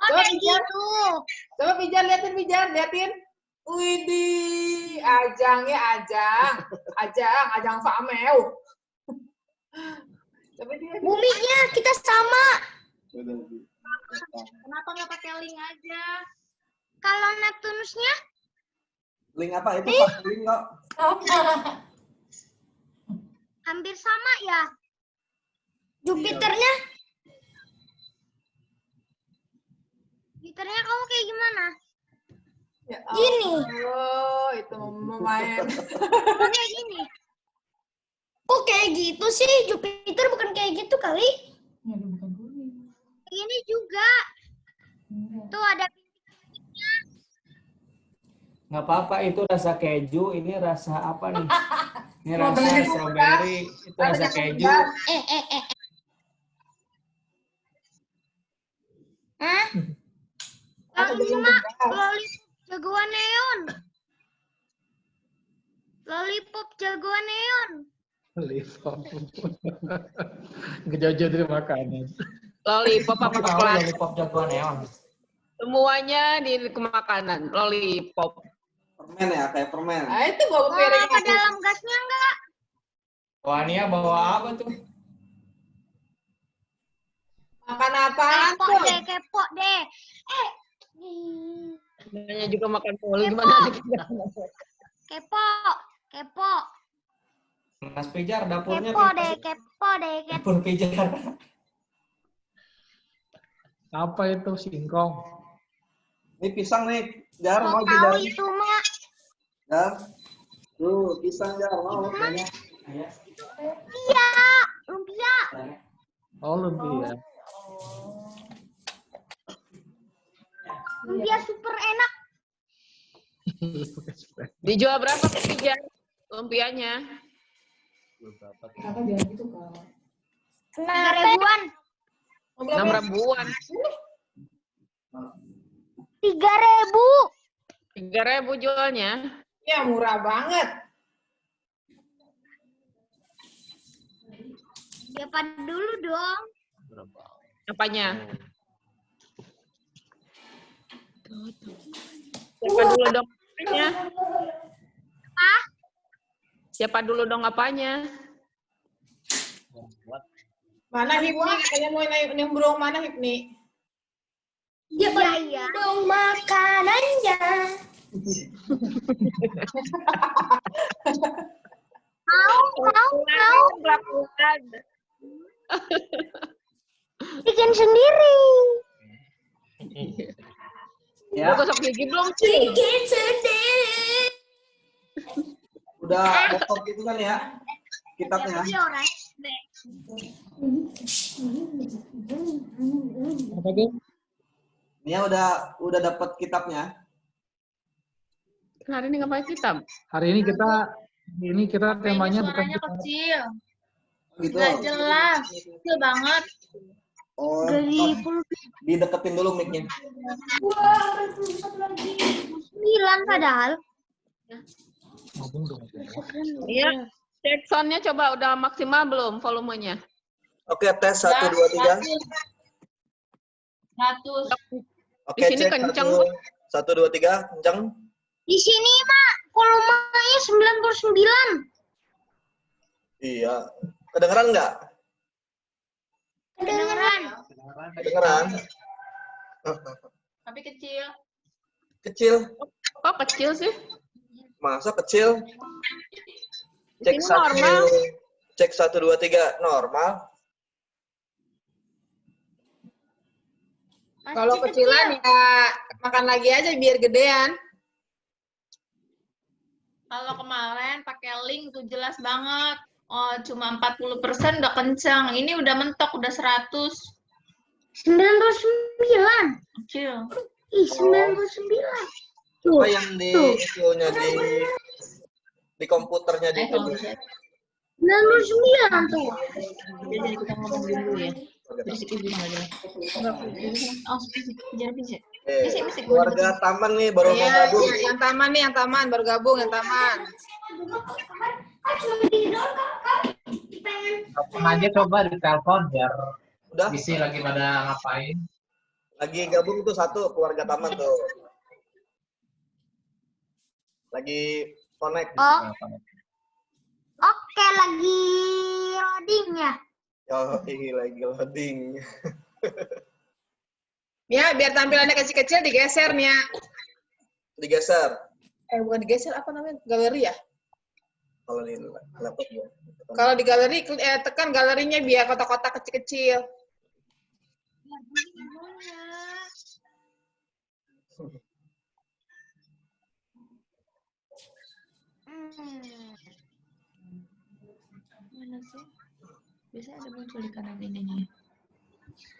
Coba kayak pijar. gitu. Coba pijar, liatin. Widih, Ajang ya Ajang Fameu. Coba dia. Buminya kita sama. Kenapa nggak pakai link aja? Kalau Neptunusnya Link apa itu Pak? Link kok. hampir sama ya. Jupiternya? Jupiternya kamu kayak gimana? Ya Gini. Oh, itu memain. Kayak gini. Kok kayak gitu sih? Jupiter bukan kayak gitu kali? Ya, bukan kuning. Ini juga. Tuh ada Nggak apa-apa, itu rasa keju, ini rasa apa nih? Ini rasa strawberry, itu rasa keju. Hah? Yang ini mah lollipop jagoan neon. Lollipop jagoan neon. Lollipop. Ngejojo dari makanan. Lollipop apa Tahu coklat? lollipop jagoan neon. Semuanya di makanan. Lollipop. Permen ya, kayak permen. Nah, itu bawa Mau piring. ke dalam gasnya enggak? Wania bawa apa tuh? Makan apaan tuh? Kepo deh. Namanya juga makan mulu gimana lagi? Kepo. Mas Pijar, dapurnya Kepo deh. dapur Pijar. Apa itu singkong? Ini pisang nih, Jar mau Mau tahu Jar? itu mah. Jar. Tuh, pisang Jar mau. Iya, lumpia. Oh, lumpia. Lumpia super enak. Dijual berapa Pijar? Lumpianya? Kenapa biar gitu Kak? 3.000-an. 6.000-an. 3.000. 3.000 jualnya. Ya murah banget. Siapa dulu dong? Apanya? Siapa dulu dong apanya? Ah, Siapa dulu dong apanya? Mana Hipni? Katanya mau nimbrung mana Hipni? iya. Dong makanannya. Mau. Lakukan. Bikin sendiri. Ya, Gosok gigi belum? Bikin sendiri. udah dapat gitu kan ya? Kitabnya. Apa tuh? Nia udah dapat kitabnya. Hari ini ngapain kita? Hari ini kita temanya bukan Suaranya kita. kecil. Gitu. Nggak jelas. Kecil banget. Oh, dideketin dulu mic-nya. 9 padahal. Ngomong dong. Iya. Cek soundnya coba udah maksimal belum volumenya? Oke, tes 1 2 3. 100. Oke, Di sini cek kenceng. 1 2 3, kenceng. Di sini mah volumenya 99. Iya. Kedengeran nggak? Kedengeran. Kedengeran. Tapi kecil. Kecil. Kok kecil sih? Masa kecil? Cek Ini 1 normal. Cek 1 2 3 normal. Kalau kecilan ya makan lagi aja biar gedean. Kalau kemarin pakai link tuh jelas banget. Oh, cuma 40% udah kencang. Ini udah mentok, udah 100. 99. Kecil. Ih, 99. Coba yang di itunya di komputernya di Kalau itu. bisa. 99 tuh. Jadi kita ngomong dulu ya. Berisik ibu nggak jelas. Oh, bicara bisik. Keluarga taman nih baru mau Iya, gabung. yang taman nih, yang taman baru gabung, yang taman. Telepon aja coba di telepon biar Udah? isi lagi pada ngapain. Lagi gabung tuh satu keluarga taman tuh. Lagi connect. Oh. Oke, lagi loading ya. Oh, ini lagi loading. Ya, biar tampilannya kecil-kecil digeser nih ya. Digeser. Bukan digeser, apa namanya? Galeri ya? Kalau ini laptop ya. Kalau di galeri, tekan galerinya biar kotak-kotak kecil-kecil. Mana sih? Biasanya ada muncul di kanan ininya.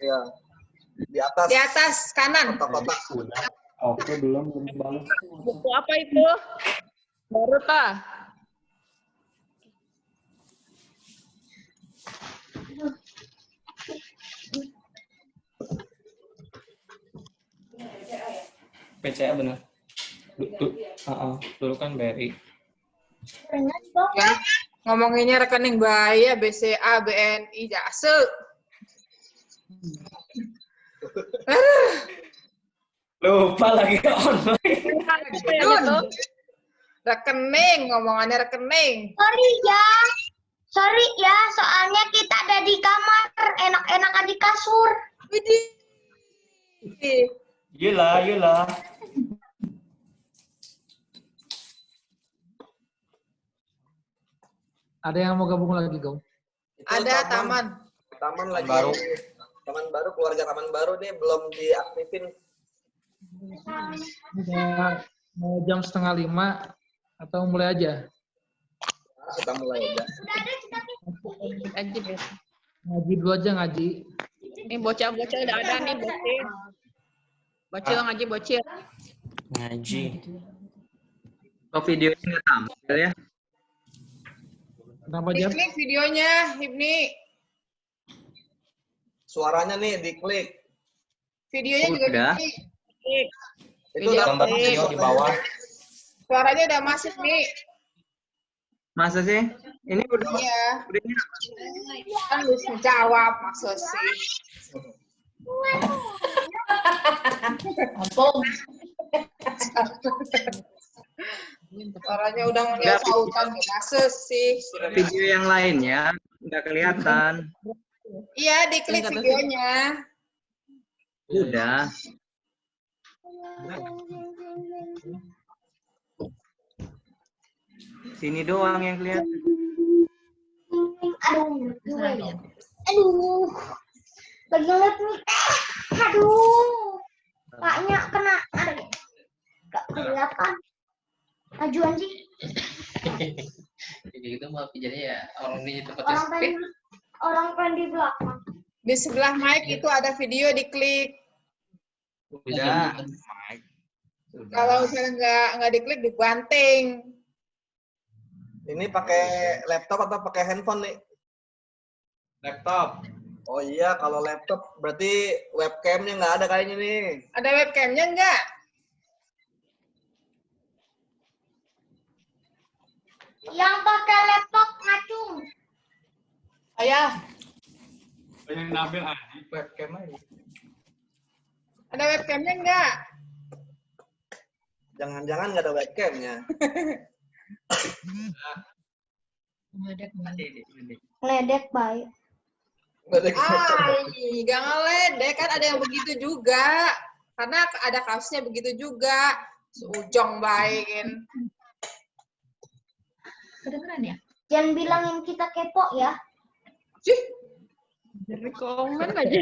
Iya. Di atas. Di atas, kanan. Kotak-kotak. Oke, belum balas. Buku apa itu? Baru tah. PCA benar. Dulu kan BRI. Ya, ngomonginnya rekening Bahaya, BCA, BNI, Jase. Lupa lagi online. Jun. Rekening, ngomongannya rekening. Sorry ya, soalnya kita ada di kamar, enak-enakan di kasur. Widih. Yula. Ada yang mau gabung lagi, Gong? Itu Ada taman. Taman lagi. Baru. Taman baru, keluarga taman baru nih belum diaktifin. Udah mau jam 4:30 atau mulai aja? Kita mulai aja. Ngaji deh. Ngaji dulu aja, ngaji. Ini bocah-bocah udah ada nih, bocil. Bocil ngaji, bocil. Ngaji. Oh, videonya nggak tampil ya? Kenapa jam? Diklik videonya, Hibni. Suaranya nih diklik. Videonya juga Udah. diklik. Itu Video Gambar klik. video di bawah. Suaranya udah masif nih. Masa sih? Ini udah Iya. ini Kan harus menjawab, maksud sih. Suaranya udah ngeliat sautan, maksud sih. video yang lainnya nggak kelihatan. Iya, diklik videonya. Udah. Sini doang yang kelihatan. Aduh, lagi ngeliat nih. Aduh, paknya kena. Gak kelihatan. Maju anjing. Jadi gitu mau jadi ya orang di tempat Orang kan di belakang. Di sebelah mic itu ada video, diklik. Udah. Kalau misalnya nggak diklik, dibanting. Ini pakai laptop atau pakai handphone nih? Laptop. Oh iya, kalau laptop berarti webcamnya nggak ada kayaknya nih. Ada webcamnya nggak? Yang pakai laptop ngacung. Ayah, Yang nampil webcam aja. ada webcamnya nggak? Jangan-jangan nggak ada webcamnya. Ledek baik. Nggak ngeledek, kan ada yang begitu juga. Karena ada kasusnya begitu juga. Seujong baikin. Kedengeran ya? Jangan bilangin kita kepo ya. Cih, Dari komen aja.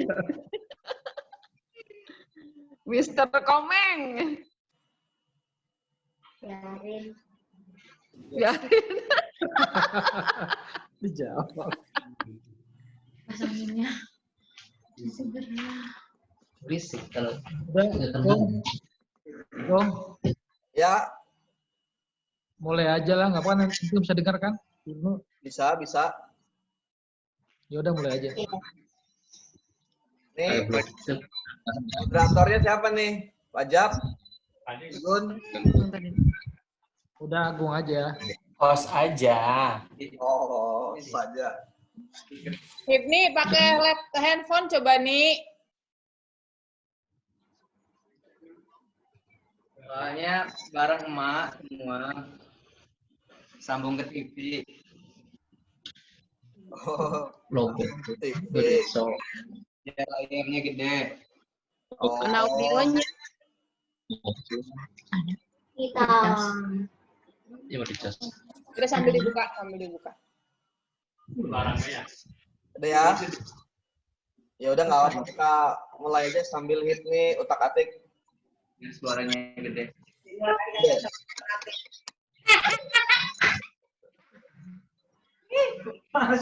Mister Komeng. Biarin. Biarin. Dijawab. Pasanginnya. Segera. berisik kalau Udah, Gong. Gong, Ya, mulai aja lah, nggak apa-apa, nanti bisa dengar kan? bisa. Ya udah mulai aja. Nih, moderatornya siapa nih? Wajab? Gun? Udah Agung aja. Host aja. Oh, saja. Hibni pakai handphone coba nih. Soalnya bareng emak semua. Sambung ke TV. Oh, Logo. TV. Good. So, Ya layarnya gede. Oh, Kena audionya. Kita. ya mau dicas. Udah sambil dibuka, sambil dibuka. udah ya. Ya udah nggak apa-apa, kita mulai aja sambil hit nih utak-atik. Suaranya gede.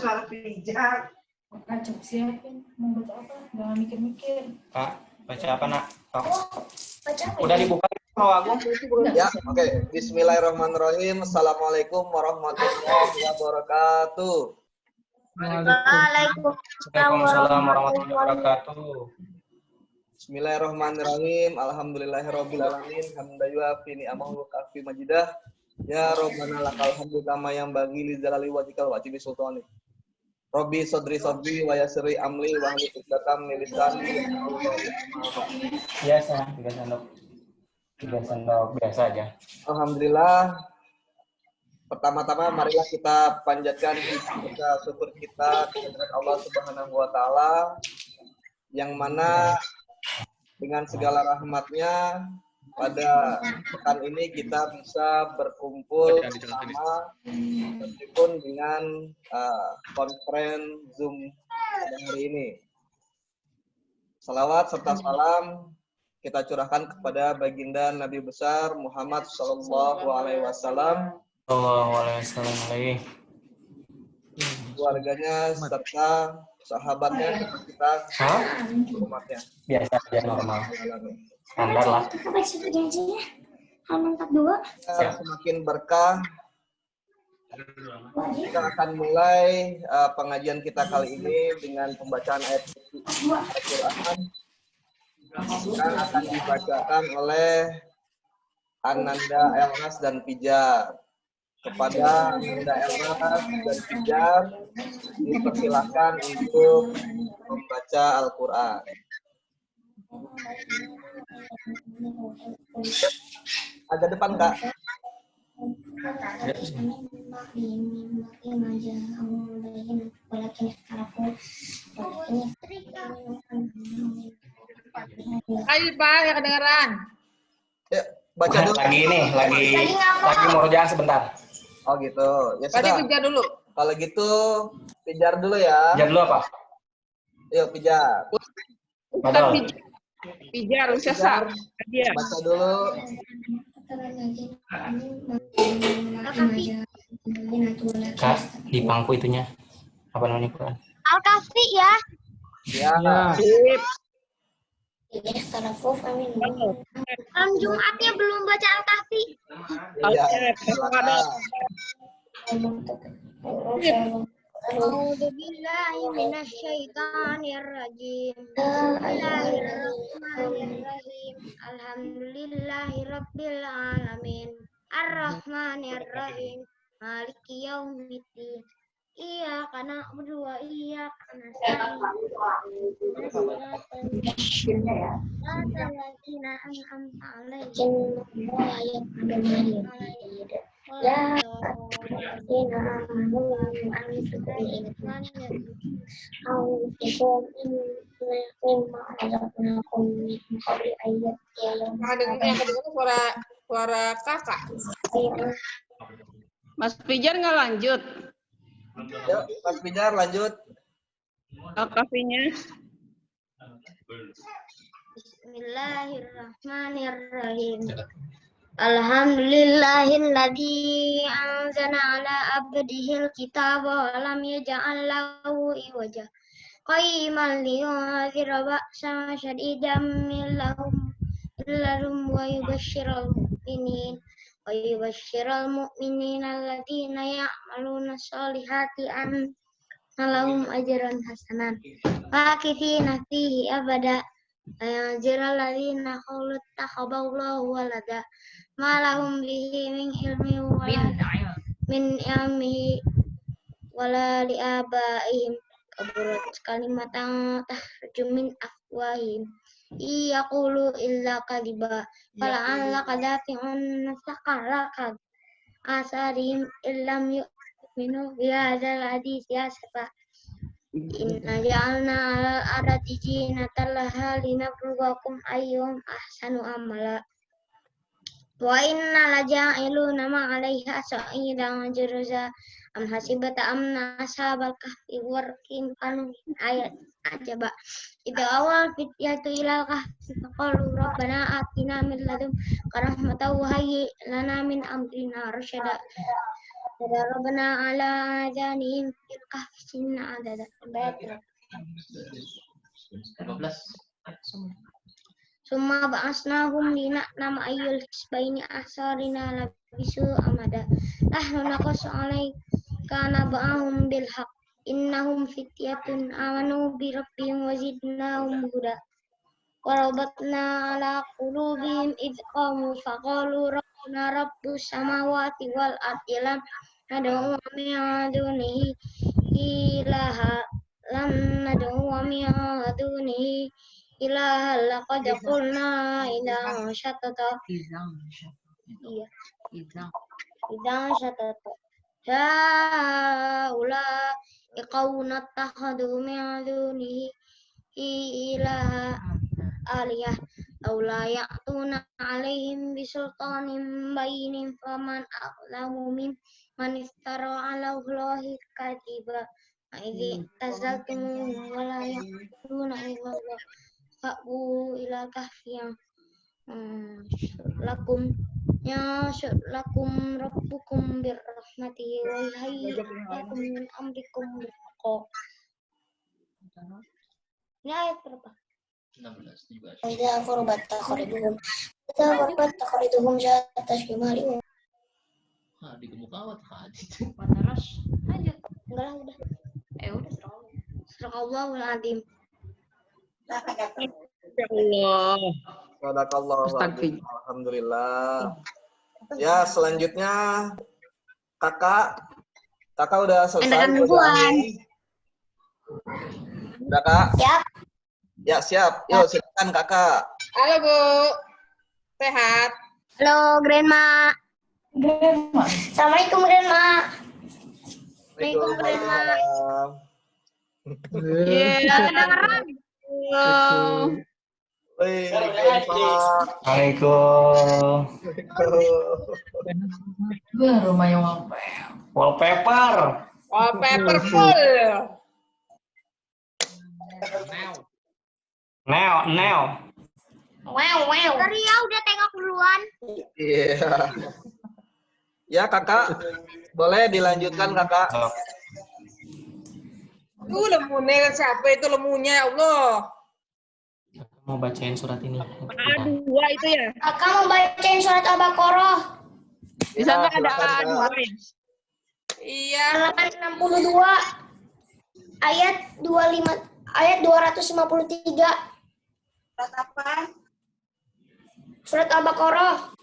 Suara pijak. Ngajak siapin. Mau baca apa? Jangan mikir-mikir. Kak, baca apa nak? Kak, Baca apa? udah dibuka mau aku? Ya, oke. Bismillahirrahmanirrahim. Assalamualaikum warahmatullahi wabarakatuh. Waalaikumsalam warahmatullahi wabarakatuh. Bismillahirrahmanirrahim. Alhamdulillahirrabbilalamin. Hamdan yuafi ni'amahu wa kafi majidah. Ya Rabbana lakal hamdu kama yang bagi li jalali wajhikal wa tibi sultani. Robbi sodri wa yasri amli wa hlul 'uqdatam min lisani. Biasa, 3 sendok. 3 sendok biasa aja. Alhamdulillah. Pertama-tama marilah kita panjatkan kita syukur kita kepada Allah Subhanahu wa taala yang mana dengan segala rahmatnya pada pekan ini kita bisa berkumpul bersama meskipun dengan konferensi Zoom pada hari ini. Salawat serta salam kita curahkan kepada baginda Nabi besar Muhammad Sallallahu Alaihi Wasallam, keluarganya serta sahabatnya kita umatnya. Biasa aja normal. Standar lah. Kakak baca perjanjiannya. Halaman 42. Semakin berkah. Kita akan mulai pengajian kita kali ini dengan pembacaan ayat Al-Quran yang akan dibacakan oleh Ananda Elnas dan Pijar. Kepada Ananda Elnas dan Pijar dipersilahkan untuk membaca Al-Quran. Agak depan, Kak. Ayo Pak, ya kedengeran. Ya, baca dulu. Lagi mau jalan sebentar. Oh gitu. Ya Tadi sudah. pijar dulu. Kalau gitu, pijar dulu ya. Pijar dulu apa? Yuk, pijar. Padahal. Pijar, Ustazah. Dia. Baca dulu. Kak, di pangku itunya. Apa namanya Quran? Al-Kahfi ya. Ya. Sip. Jumatnya belum baca Al-Kahfi. Iya. A'udzu billahi minasyaitonir rajim. Bismillahirrahmanirrahim. Alhamdulillahirabbil alamin. Arrahmanir rahim. Maliki yaumiddin. Iyyaka na'budu wa iyyaka nasta'in. Alladzina an'amta 'alaihim Yang kedengeran suara kakak. Mas Pijar nggak lanjut? Yuk, Mas Pijar lanjut. Al-Kahfinya. Bismillahirrahmanirrahim. Alhamdulillahilladzi anzala ala abdihil kitaba wa lam yaj'al lahu iwaja. Qayyiman liyunzira ba'san shadidan min lahum wa yubashshiral mu'minina alladzina ya'maluna sholihati anna lahum ajran hasanan. Fakithina fihi abada. Ayajral ladzina qalu takhaballahu walada. Malahum bihi min ilmi min ilmihi wala li abaihim kaburat kalimatan tahruju min afwahim yaqulu illa kadiba fala'allaka dafi'un nafsaka ala asarim illam yu'minu bihadzal hadits asafa inna ja'alna 'alal ardi zinatan laha linabluwakum ayyuhum ahsanu amala wa inna laja'iluna ma 'alaiha sa'idan juruza am hasibata amna ashabal kahfi warqim kanu ayat ajaba idza awal fityatu ilal kahfi faqalu rabbana atina min ladunka rahmatan wa hayyi lana min amrina rasyada rabbana ala adanihim fil kahfi sinna adada baik. 15. Summa ba'asnahum lina'lam ayyul hisbaini ahsarina labisu amada nahnu naqassu 'alaika naba'ahum bil haqq innahum fityatun amanu bi rabbihim wa zidnahum huda wa rabatna 'ala qulubihim idh qamu faqalu rabbuna rabbus samawati wal ardi lam nad'u min dunihi ilaha lam nad'u min dunihi ilaha laqad qulna idzan syatata iya idzan syatata haula iqawna takhadu min dunihi ilaha aliyah aula ya'tuna alaihim bisultanin bayinin faman aqlamu mimman iftara ala Allahi kadiba idzi tazaltum wala yaquluna illallah fa'bu ila kahfiyam lakum lakum rabbukum birrahmatihi wa yahyi lakum min amrikum mirqa. Ini ayat berapa? 16 juga. Idza qurbat takhriduhum ja'at tashmali. Di gemuk awat hadit. Terus lanjut. Enggak lah udah. Udah Sadaqallahul azim. Ya Allah. Barakallahu Astagfirullah. Alhamdulillah. Ya, selanjutnya kakak udah selesai. Anak-anak buan. Udah kak? Siap. Ya siap. Yuk silakan kakak. Halo Bu, sehat? Halo Grandma. Assalamualaikum Grandma. Waalaikumsalam. Iya, kedengeran. Assalamualaikum. Rumahnya wallpaper. Wallpaper full. Now. Wow. Ria udah tengok duluan. Iya. Ya kakak, boleh dilanjutkan kakak. Lemunya siapa itu lemunya ya Allah. Mau bacain surat ini. Dua itu ya. Kakak mau bacain surat Al-Baqarah. Di sana ada silakan, dua Kak. ya. Iya. Halaman 62 ayat 253. Surat apa? Surat Al-Baqarah.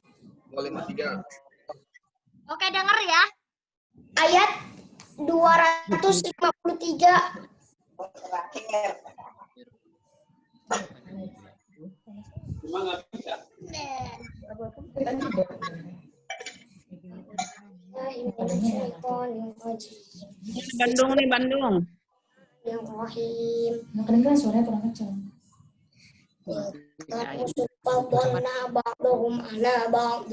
253. Oke, denger ya. Ayat 253. Terakhir. Bandung nih, Bandung. Yang rahim. Kedengeran suaranya kurang kencang. Fadlna ba'dhum ala ba'd.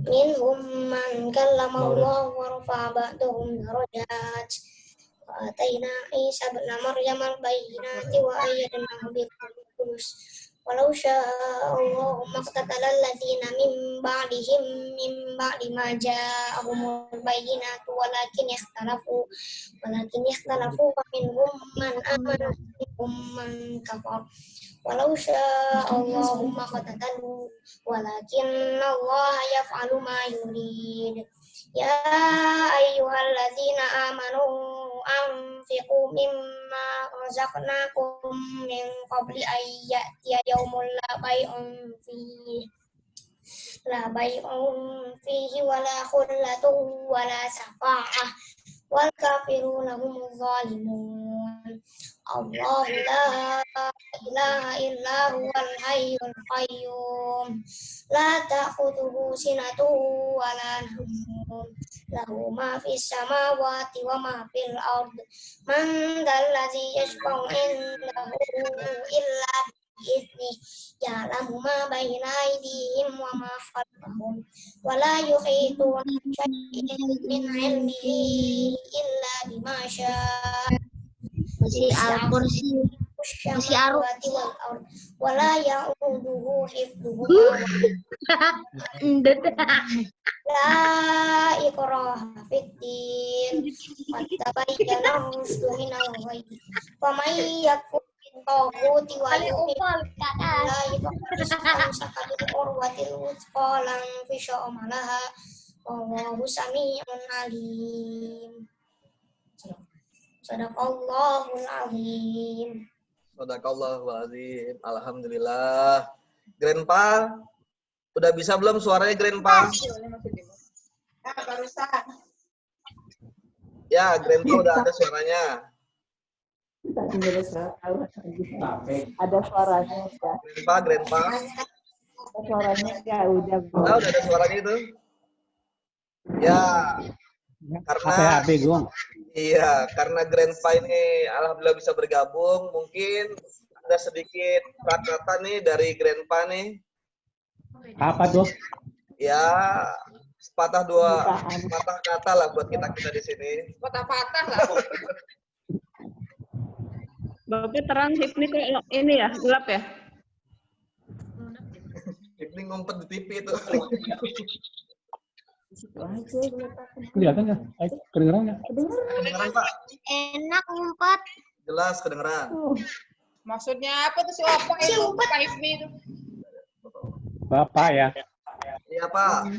Minhum man kallama Allah wa rafa'a ba'dhum darajat. Wa atayna Isa ibn Maryam al-bayyinati wa ayyadnahu bil qudus. Walau syaa Allahu maqtatala alladziina min ba'dihim min ba'di ma jaa'ahumul bayyinatu walakin ikhtalafu faminhum man amana wa minhum man kafar. Walau syaa Allahu maqtatalu walakin Allah yaf'alu ma yurid. Ya ayyuhalladzina amanu anfiqu mimma razaqnakum min qabli an ya'tiya yawmun la bay'un fihi wala khullatun wala shafa'ah wal kafiruna humuz zalimun. Allah la ilaha illa huwal hayyul qayyum la ta'khudhuhu sinatuhu wa la nawm lahu ma fis samawati wa ma fil ard man dzalladzi yashfa'u indahu illa bi'idznihi ya'lamu ma baina aydihim wa ma khalfahum wa la yuhituna bi syai'in min 'ilmihi illa bima syaa Al-Kursi samawati wal ard wala ya'uduhu hifdhuhuma la ikraha fid din qad tabayyana ar-rusydu minal ghayy faman yakfur bit-taghuti wa yu'min billahi faqad istamsaka bil-urwatil wuthqa lam infisama laha wallahu sami'un alim. Sadaqallahul azim. Sadaqallahul azim. Alhamdulillah. Grandpa, udah bisa belum suaranya Grandpa? Barusan. Ya, Grandpa udah ada suaranya. Ada suaranya ya. Grandpa. Ada suaranya ya udah. Udah ada suaranya itu. Ya, karena iya, karena Grandpa ini alhamdulillah bisa bergabung, mungkin ada sedikit kata nih dari Grandpa nih. Apa tuh? Ya, sepatah dua patah kata lah buat kita di sini. Patah-patah lah. Bapak terang Hipni kok ini ya, gelap ya? Hipni ngumpet di TV itu. Kelihatan nggak? Kedengeran nggak? Kedengeran, Pak. Enak ngumpet. Jelas kedengeran. Maksudnya apa tuh si Opa itu? Pak Hipni itu. Bapak ya. Iya, Pak.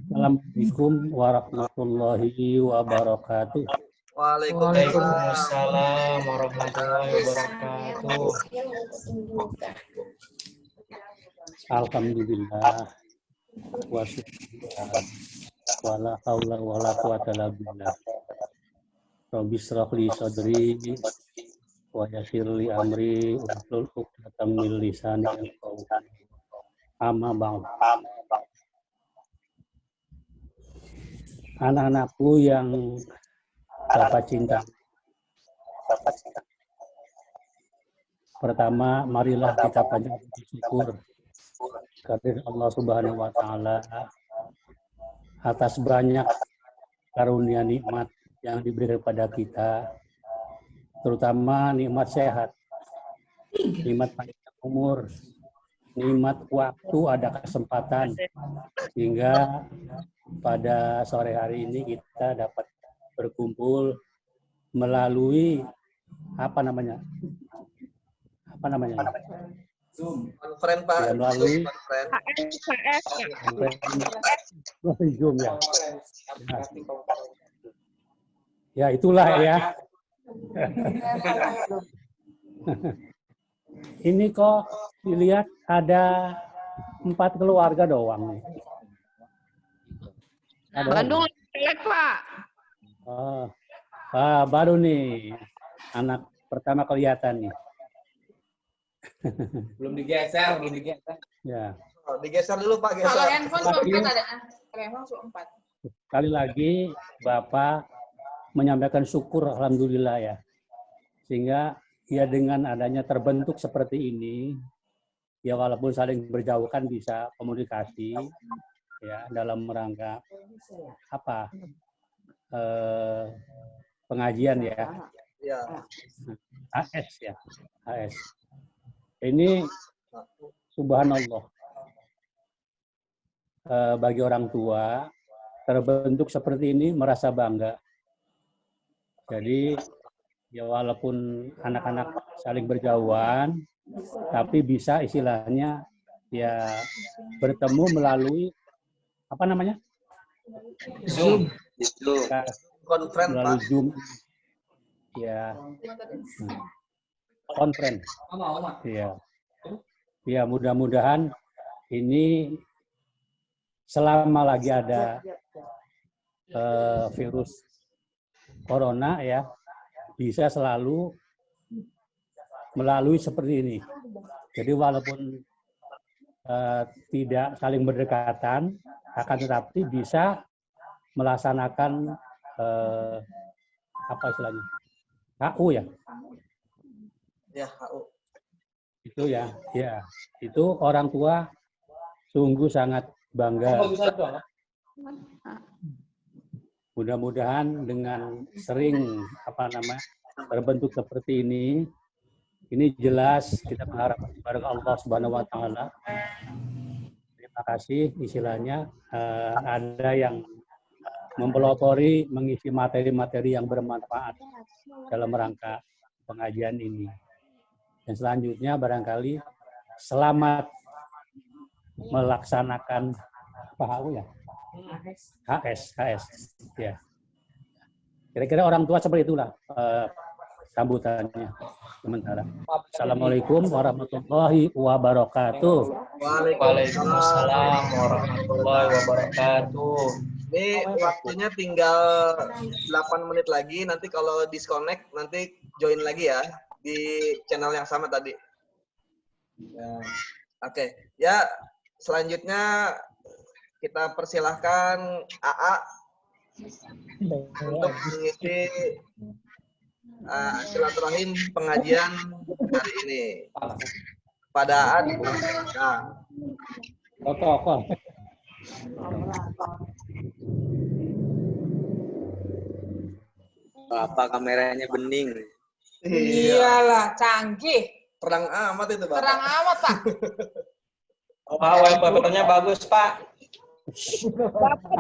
Assalamualaikum warahmatullahi wabarakatuh. Waalaikumsalam warahmatullahi wabarakatuh. Alhamdulillah. Wa syukurlah. Wala haula wala quwata illa billah. Rabbi shrah li sadri wa yassir li amri wahlul 'uqdatam min lisani yafqahu qawli. Amma ba'd. Anak-anakku yang Bapak cinta. Pertama, marilah kita panjatkan bersyukur kepada Allah Subhanahu wa taala atas banyak karunia nikmat yang diberikan kepada kita, terutama nikmat sehat, nikmat panjang umur, nikmat waktu, ada kesempatan, sehingga pada sore hari ini kita dapat berkumpul melalui apa namanya Zoom conference, Pak. Ya, melalui Zoom ya. Ya itulah ya. Ini kok dilihat ada 4 keluarga doang nih. Bandung jelek, Pak. Baru nih anak pertama kelihatan nih. Belum digeser. Ya. Digeser dulu, Pak. Kalau Geser. handphone sudah 4 ada. Kalau handphone sudah 4. Sekali lagi Bapak menyampaikan syukur alhamdulillah ya. Sehingga ya dengan adanya terbentuk seperti ini, ya walaupun saling berjauhan bisa komunikasi ya dalam rangka apa? Pengajian ya. Ya. AS ya. AS. Ini subhanallah. Bagi orang tua terbentuk seperti ini merasa bangga. Jadi ya walaupun anak-anak saling berjauhan, tapi bisa istilahnya ya bertemu melalui apa namanya? Zoom. Conference, melalui Pak. Zoom. Ya. Conference. Ya. Ya mudah-mudahan ini selama lagi ada virus corona ya, bisa selalu melalui seperti ini. Jadi walaupun tidak saling berdekatan, akan tetapi bisa melaksanakan apa istilahnya? HU ya? Ya, HU. Itu ya, ya. Itu orang tua sungguh sangat bangga. Mudah-mudahan dengan sering terbentuk seperti ini jelas kita mengharap kepada Allah Subhanahu wa taala. Terima kasih istilahnya ada yang mempelopori mengisi materi-materi yang bermanfaat dalam rangka pengajian ini. Dan selanjutnya barangkali selamat melaksanakan PHU ya. HS ya. Kira-kira orang tua seperti itulah sambutannya sementara. Assalamualaikum warahmatullahi wabarakatuh. Waalaikumsalam warahmatullahi wabarakatuh. Ini waktunya tinggal 8 menit lagi. Nanti kalau disconnect nanti join lagi ya di channel yang sama tadi. Ya. Oke. Ya, selanjutnya kita persilahkan AA untuk mengisi silaturahim pengajian hari ini. Pada AA dipersilakan. Protokol. Apa kameranya bening? Iyalah, canggih. Terang amat itu, Pak. Terang amat, Pak. Pak, wallpapernya bagus, Pak.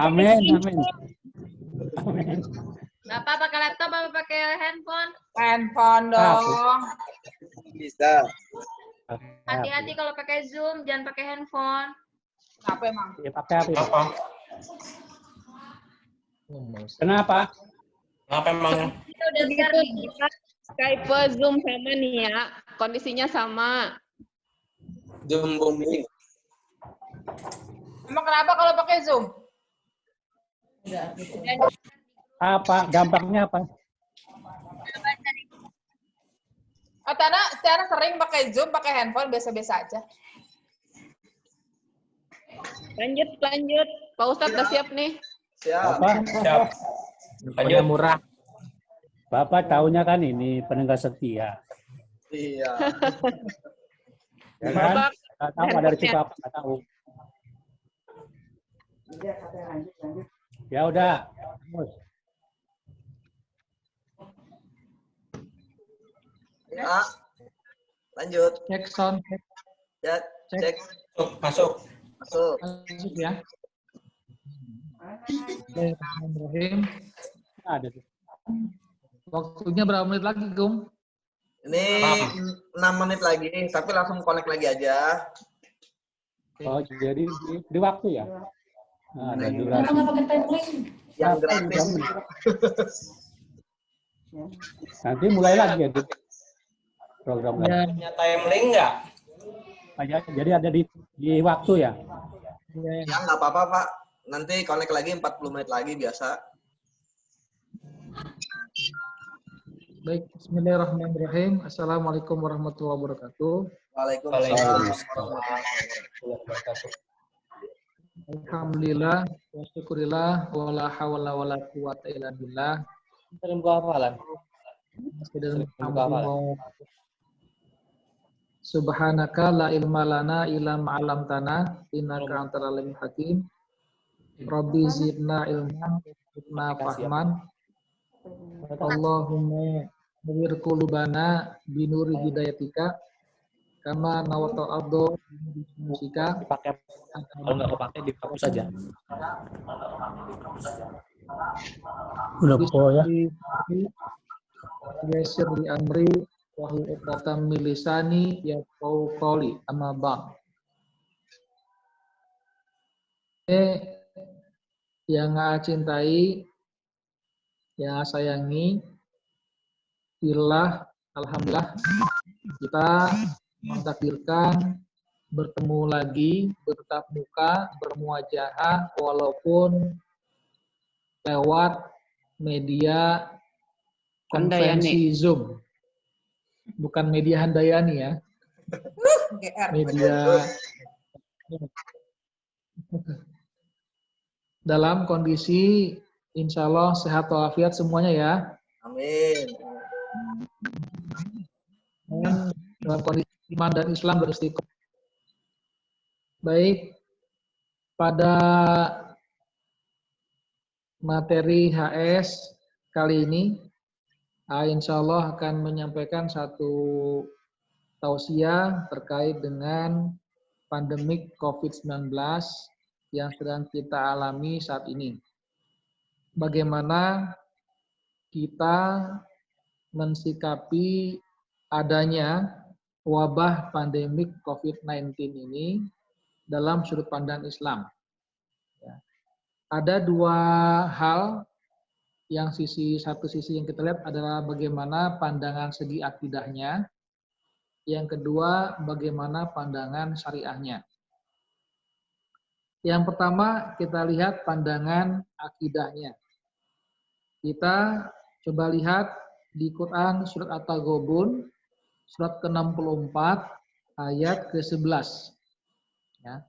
Amin. Bapak pakai laptop apa pakai handphone? Handphone dong. Bisa. Hati-hati kalau pakai Zoom, jangan pakai handphone. Apa emang? Ya, pakai apa? Kenapa? Kenapa emangnya? Kita udah share nih. Skype, Zoom sama nih ya. Kondisinya sama. Zoom booming. Emang kenapa kalau pakai Zoom? Apa? Gampangnya apa? Oh, Tiana sering pakai Zoom, pakai handphone, biasa-biasa aja. Lanjut. Pak Ustadz udah siap nih. Siap. Siap. Lanjut. Murah. Bapak tahunya kan ini pendengar setia. Iya. Ya kan? Bapak, Nggak tahu ada resiko apa, nggak tahu. Ya udah. Ya. Lanjut. Cek sound. Ya, cek. Masuk. Masuk. Masuk ya. Bismillahirrahmanirrahim. Ada tuh. Waktunya berapa menit lagi, Gum? Ini 6 menit lagi, tapi langsung connect lagi aja. Oh, jadi di waktu ya? Nah, ada durasi. Yang gratis. Nanti mulai lagi ya, program lagi. Punya timeline nggak? Jadi ada di waktu ya? Ya, nggak apa-apa, Pak. Nanti connect lagi 40 menit lagi, biasa. Baik, bismillahirrahmanirrahim. Assalamualaikum warahmatullahi wabarakatuh. Waalaikumsalam. Alhamdulillah, wa syukurillah, wa la hawla wa la quwata illa billah. Subhanaka la ilma lana illa ma'alamtana innaka antal alimul hakim. Rabbi zidna ilman zidna fahman. Allahumma nawwir qulubana binuri hidayatika kama nawata ardo musika. Kalau nggak kepake dihapus saja. Udah po ya. Yasir li amri wa hu uqdatam min lisani yafqahu qawli amma ba'd. Yang saya cintai, yang saya sayangi, alhamdulillah kita mentakdirkan bertemu lagi, bertatap muka, bermuajahah, walaupun lewat media konferensi Zoom. Bukan media Handayani ya. GR. Media dalam kondisi insya Allah sehat walafiat semuanya ya. Amin. Dan dalam kondisi iman dan Islam beristiqomah. Baik, pada materi HS kali ini, insya Allah akan menyampaikan satu tausiah terkait dengan pandemik COVID-19 yang sedang kita alami saat ini. Bagaimana kita mensikapi adanya wabah pandemik COVID-19 ini dalam sudut pandang Islam. Ya. Ada dua hal yang satu sisi yang kita lihat adalah bagaimana pandangan segi akidahnya, yang kedua bagaimana pandangan syariahnya. Yang pertama kita lihat pandangan akidahnya. Kita coba lihat di Quran surat At-Taghabun surat ke-64 ayat ke-11. Ya.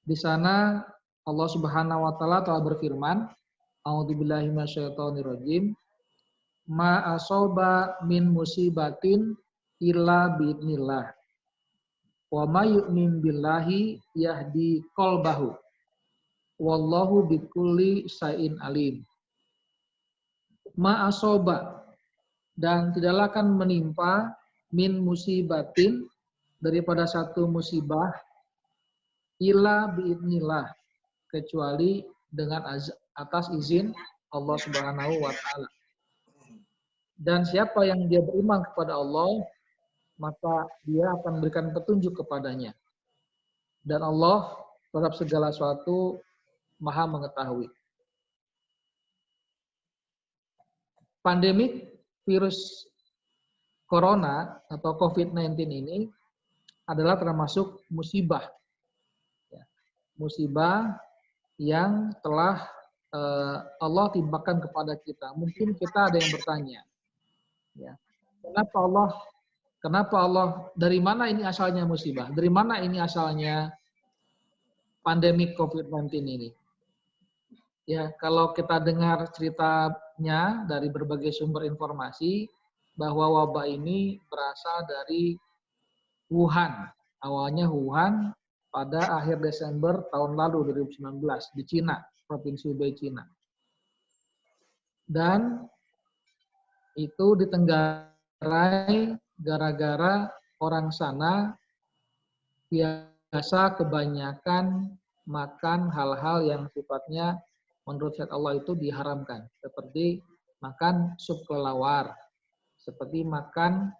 Di sana Allah Subhanahu wa taala telah berfirman, A'udzubillahi minasyaitonirrajim, ma asaba min musibatin illa biidznillah. Wa may yu'min billahi yahdi qalbahu. Wallahu bikulli syai'in alim. Ma asaba, dan tidaklah akan menimpa min musibatin, daripada satu musibah, illa biidznillah, kecuali dengan atas izin Allah Subhanahu wa taala. Dan siapa yang dia beriman kepada Allah, maka dia akan memberikan petunjuk kepadanya. Dan Allah terhadap segala sesuatu Maha mengetahui. Pandemik virus corona atau COVID-19 ini adalah termasuk musibah. Musibah yang telah Allah timpakan kepada kita. Mungkin kita ada yang bertanya, ya, kenapa Allah, dari mana ini asalnya musibah? Dari mana ini asalnya pandemik COVID-19 ini? Ya, kalau kita dengar ceritanya dari berbagai sumber informasi, bahwa wabah ini berasal dari Wuhan. Awalnya Wuhan pada akhir Desember tahun lalu 2019 di Cina, Provinsi Hubei, Cina. Dan itu ditenggarai gara-gara orang sana biasa kebanyakan makan hal-hal yang sifatnya menurut syariat Allah itu diharamkan. Seperti makan sup kelelawar, seperti makan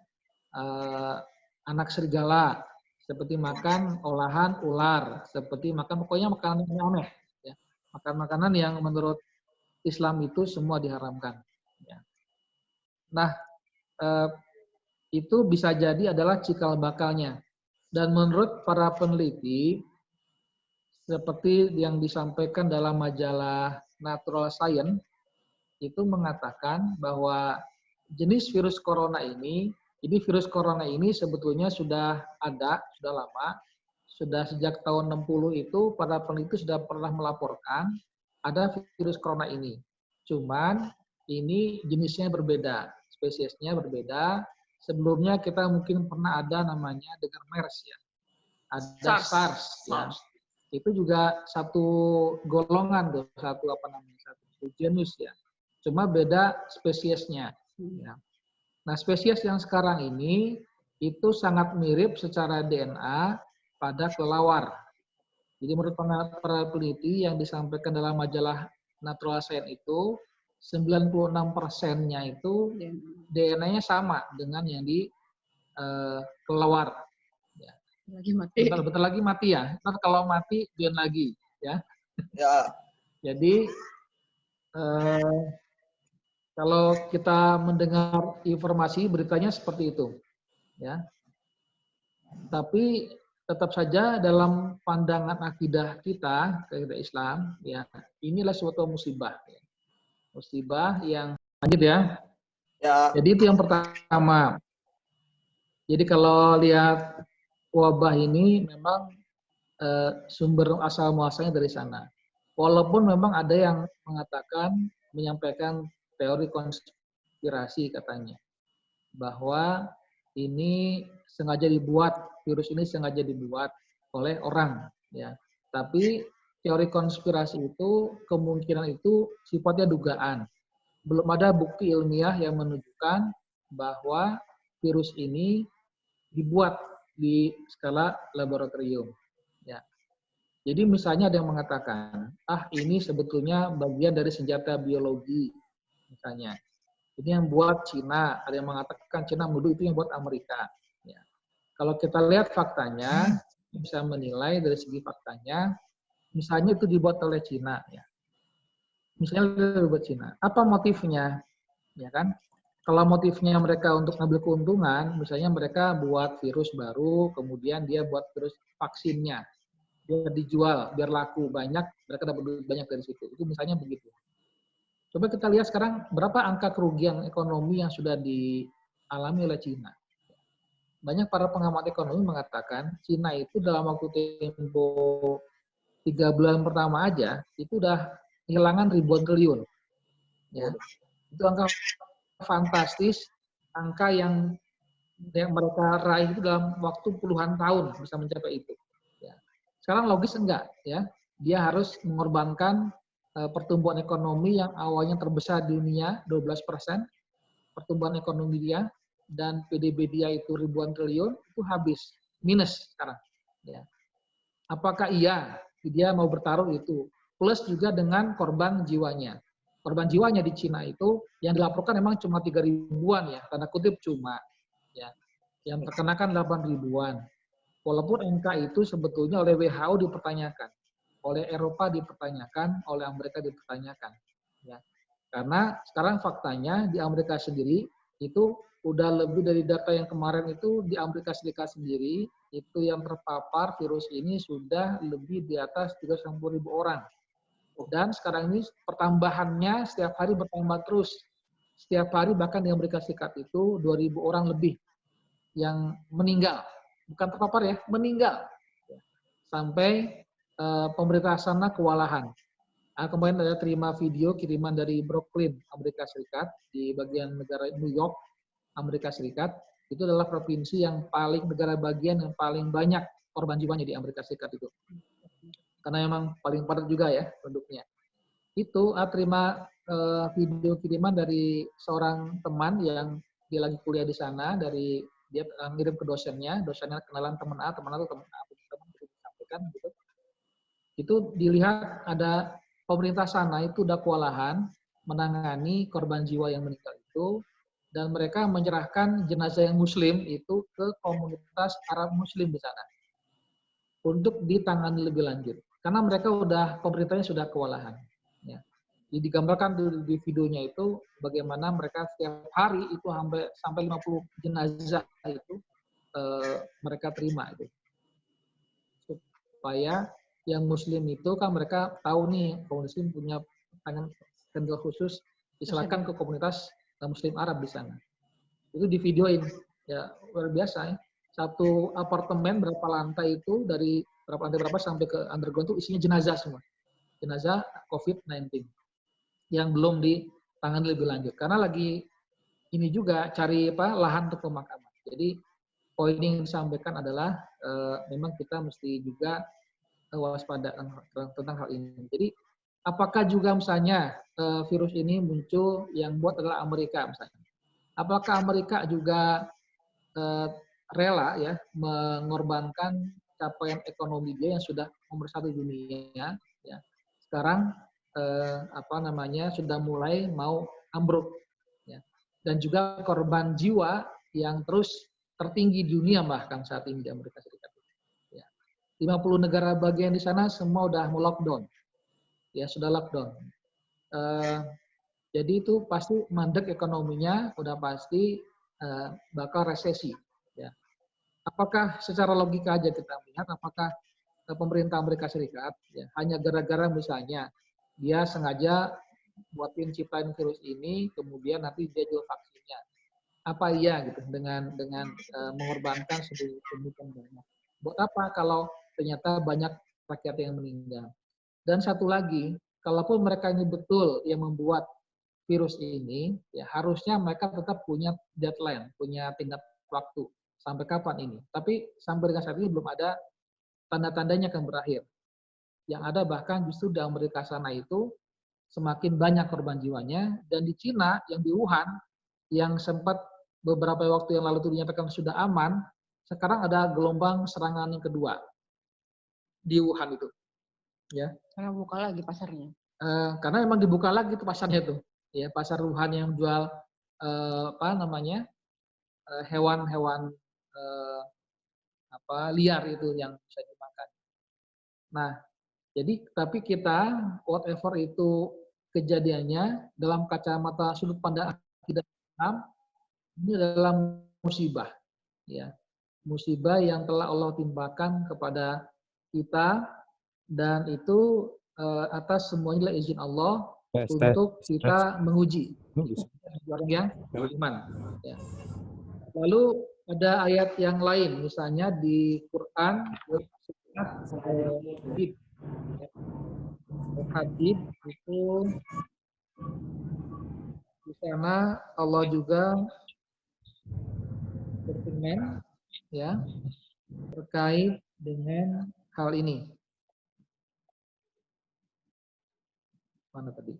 anak serigala, seperti makan olahan ular, seperti makan pokoknya makanan yang aneh, ya. Makanan yang menurut Islam itu semua diharamkan. Ya. Nah, itu bisa jadi adalah cikal bakalnya. Dan menurut para peneliti, seperti yang disampaikan dalam majalah Natural Science, itu mengatakan bahwa jenis virus corona ini, jadi virus corona ini sebetulnya sudah ada, sudah lama, sudah sejak tahun 60 itu para peneliti sudah pernah melaporkan ada virus corona ini. Cuman ini jenisnya berbeda, spesiesnya berbeda. Sebelumnya kita mungkin pernah ada namanya dengan MERS ya. Ada SARS ya. Itu juga satu golongan tuh, satu genus ya. Cuma beda spesiesnya ya. Nah, spesies yang sekarang ini itu sangat mirip secara DNA pada kelelawar. Jadi menurut para peneliti yang disampaikan dalam majalah Natural Science itu 96%-nya itu DNA-nya sama dengan yang di kelelawar. Ya. Lagi mati. Bentar lagi mati ya. Ntar kalau mati biar lagi ya. Ya. Jadi kalau kita mendengar informasi beritanya seperti itu, ya. Tapi tetap saja dalam pandangan akidah kita, akidah Islam, ya inilah suatu musibah, ya. Musibah yang lanjut ya. Ya. Jadi itu yang pertama. Jadi kalau lihat wabah ini memang sumber asal muasalnya dari sana. Walaupun memang ada yang mengatakan, menyampaikan teori konspirasi katanya, bahwa ini sengaja dibuat, virus ini sengaja dibuat oleh orang, ya. Tapi teori konspirasi itu kemungkinan itu sifatnya dugaan. Belum ada bukti ilmiah yang menunjukkan bahwa virus ini dibuat di skala laboratorium. Ya. Jadi misalnya ada yang mengatakan, ini sebetulnya bagian dari senjata biologi, misalnya. Ini yang buat Cina, ada yang mengatakan Cina menuduh itu yang buat Amerika. Ya. Kalau kita lihat faktanya, bisa menilai dari segi faktanya, misalnya itu dibuat oleh Cina, ya. Misalnya dibuat Cina, apa motifnya, ya kan? Kalau motifnya mereka untuk ngambil keuntungan, misalnya mereka buat virus baru, kemudian dia buat virus vaksinnya, biar dijual, biar laku banyak, mereka dapat duit banyak dari situ. Itu misalnya begitu. Coba kita lihat sekarang berapa angka kerugian ekonomi yang sudah dialami oleh Cina. Banyak para pengamat ekonomi mengatakan Cina itu dalam waktu tempo 3 bulan pertama aja itu udah kehilangan ribuan triliun. Ya. Itu angka fantastis, angka yang mereka raih itu dalam waktu puluhan tahun bisa mencapai itu. Ya. Sekarang logis enggak, ya? Dia harus mengorbankan pertumbuhan ekonomi yang awalnya terbesar di dunia 12%, pertumbuhan ekonomi dia dan PDB dia itu ribuan triliun itu habis minus sekarang. Ya. Apakah iya dia mau bertaruh itu plus juga dengan korban jiwanya? Korban jiwanya di Cina itu yang dilaporkan memang cuma 3 ribuan ya, tanda kutip cuma. Ya. Yang terkena kan 8 ribuan. Walaupun angka itu sebetulnya oleh WHO dipertanyakan, oleh Eropa dipertanyakan, oleh Amerika dipertanyakan. Ya. Karena sekarang faktanya di Amerika sendiri itu udah lebih dari data yang kemarin itu di Amerika Serikat sendiri itu yang terpapar virus ini sudah lebih di atas 390.000 orang. Dan sekarang ini pertambahannya setiap hari bertambah terus. Setiap hari bahkan di Amerika Serikat itu 2.000 orang lebih yang meninggal. Bukan terpapar ya, meninggal. Sampai pemerintah sana kewalahan. Kemarin ada terima video kiriman dari Brooklyn, Amerika Serikat, di bagian negara New York, Amerika Serikat. Itu adalah provinsi yang paling, negara bagian yang paling banyak korban jiwanya di Amerika Serikat itu. Karena memang paling padat juga ya penduduknya. Itu terima video kiriman dari seorang teman yang dia lagi kuliah di sana, dari dia ngirim ke dosennya kenalan teman A, teman itu teman A, teman disampaikan gitu. Itu dilihat ada pemerintah sana itu udah kewalahan menangani korban jiwa yang meninggal itu, dan mereka menyerahkan jenazah yang muslim itu ke komunitas Arab Muslim di sana untuk ditangani lebih lanjut. Karena mereka pemerintahnya sudah kewalahan. Ya. Jadi digambarkan di videonya itu bagaimana mereka setiap hari itu sampai 50 jenazah itu mereka terima itu. Supaya yang muslim itu kan mereka tahu nih, kaum muslim punya tangan kendal khusus, diserahkan ke komunitas muslim Arab di sana. Itu di videoin. Ya, luar biasa ya. Satu apartemen berapa lantai itu, dari berapa lantai berapa sampai ke underground itu isinya jenazah semua. Jenazah COVID-19 yang belum ditangani lebih lanjut. Karena lagi ini juga cari lahan untuk pemakaman. Jadi poin yang disampaikan adalah memang kita mesti juga waspada tentang hal ini. Jadi apakah juga misalnya virus ini muncul yang buat adalah Amerika misalnya? Apakah Amerika juga rela ya mengorbankan capaian ekonomi dia yang sudah nomor 1 dunia ya, sekarang sudah mulai mau ambruk ya, dan juga korban jiwa yang terus tertinggi di dunia bahkan saat ini di Amerika Serikat ya. 50 negara bagian di sana semua udah mau lockdown ya, sudah lockdown. Jadi itu pasti mandek ekonominya, udah pasti bakal resesi ya. apakah secara logika aja kita melihat apakah pemerintah Amerika Serikat ya, hanya gara-gara misalnya dia sengaja buatin ciptain virus ini, kemudian nanti dia jual vaksinnya. Apa iya gitu dengan mengorbankan sedemikian banyak? Buat apa kalau ternyata banyak rakyat yang meninggal? Dan satu lagi, kalaupun mereka ini betul yang membuat virus ini, ya harusnya mereka tetap punya deadline, punya tingkat waktu sampai kapan ini. Tapi sampai dengan saat ini belum ada tanda-tandanya akan berakhir. Yang ada bahkan justru di Amerika sana itu semakin banyak korban jiwanya, dan di Cina yang di Wuhan yang sempat beberapa waktu yang lalu itu dinyatakan sudah aman, sekarang ada gelombang serangan yang kedua di Wuhan itu. Ya. Karena buka lagi pasarnya. Karena memang dibuka lagi itu pasarnya tuh. Ya, pasar Wuhan yang jual hewan-hewan liar itu yang bisa dimakan. Nah, jadi tapi kita whatever itu kejadiannya dalam kacamata sudut pandang akidah Islam, ini adalah musibah, ya, musibah yang telah Allah timpakan kepada kita, dan itu atas semuanya izin Allah untuk kita menguji orang yang beriman. Ya. Lalu ada ayat yang lain, misalnya di Quran Hadid itu di sana Allah juga berfirman ya terkait dengan hal ini. Mana tadi?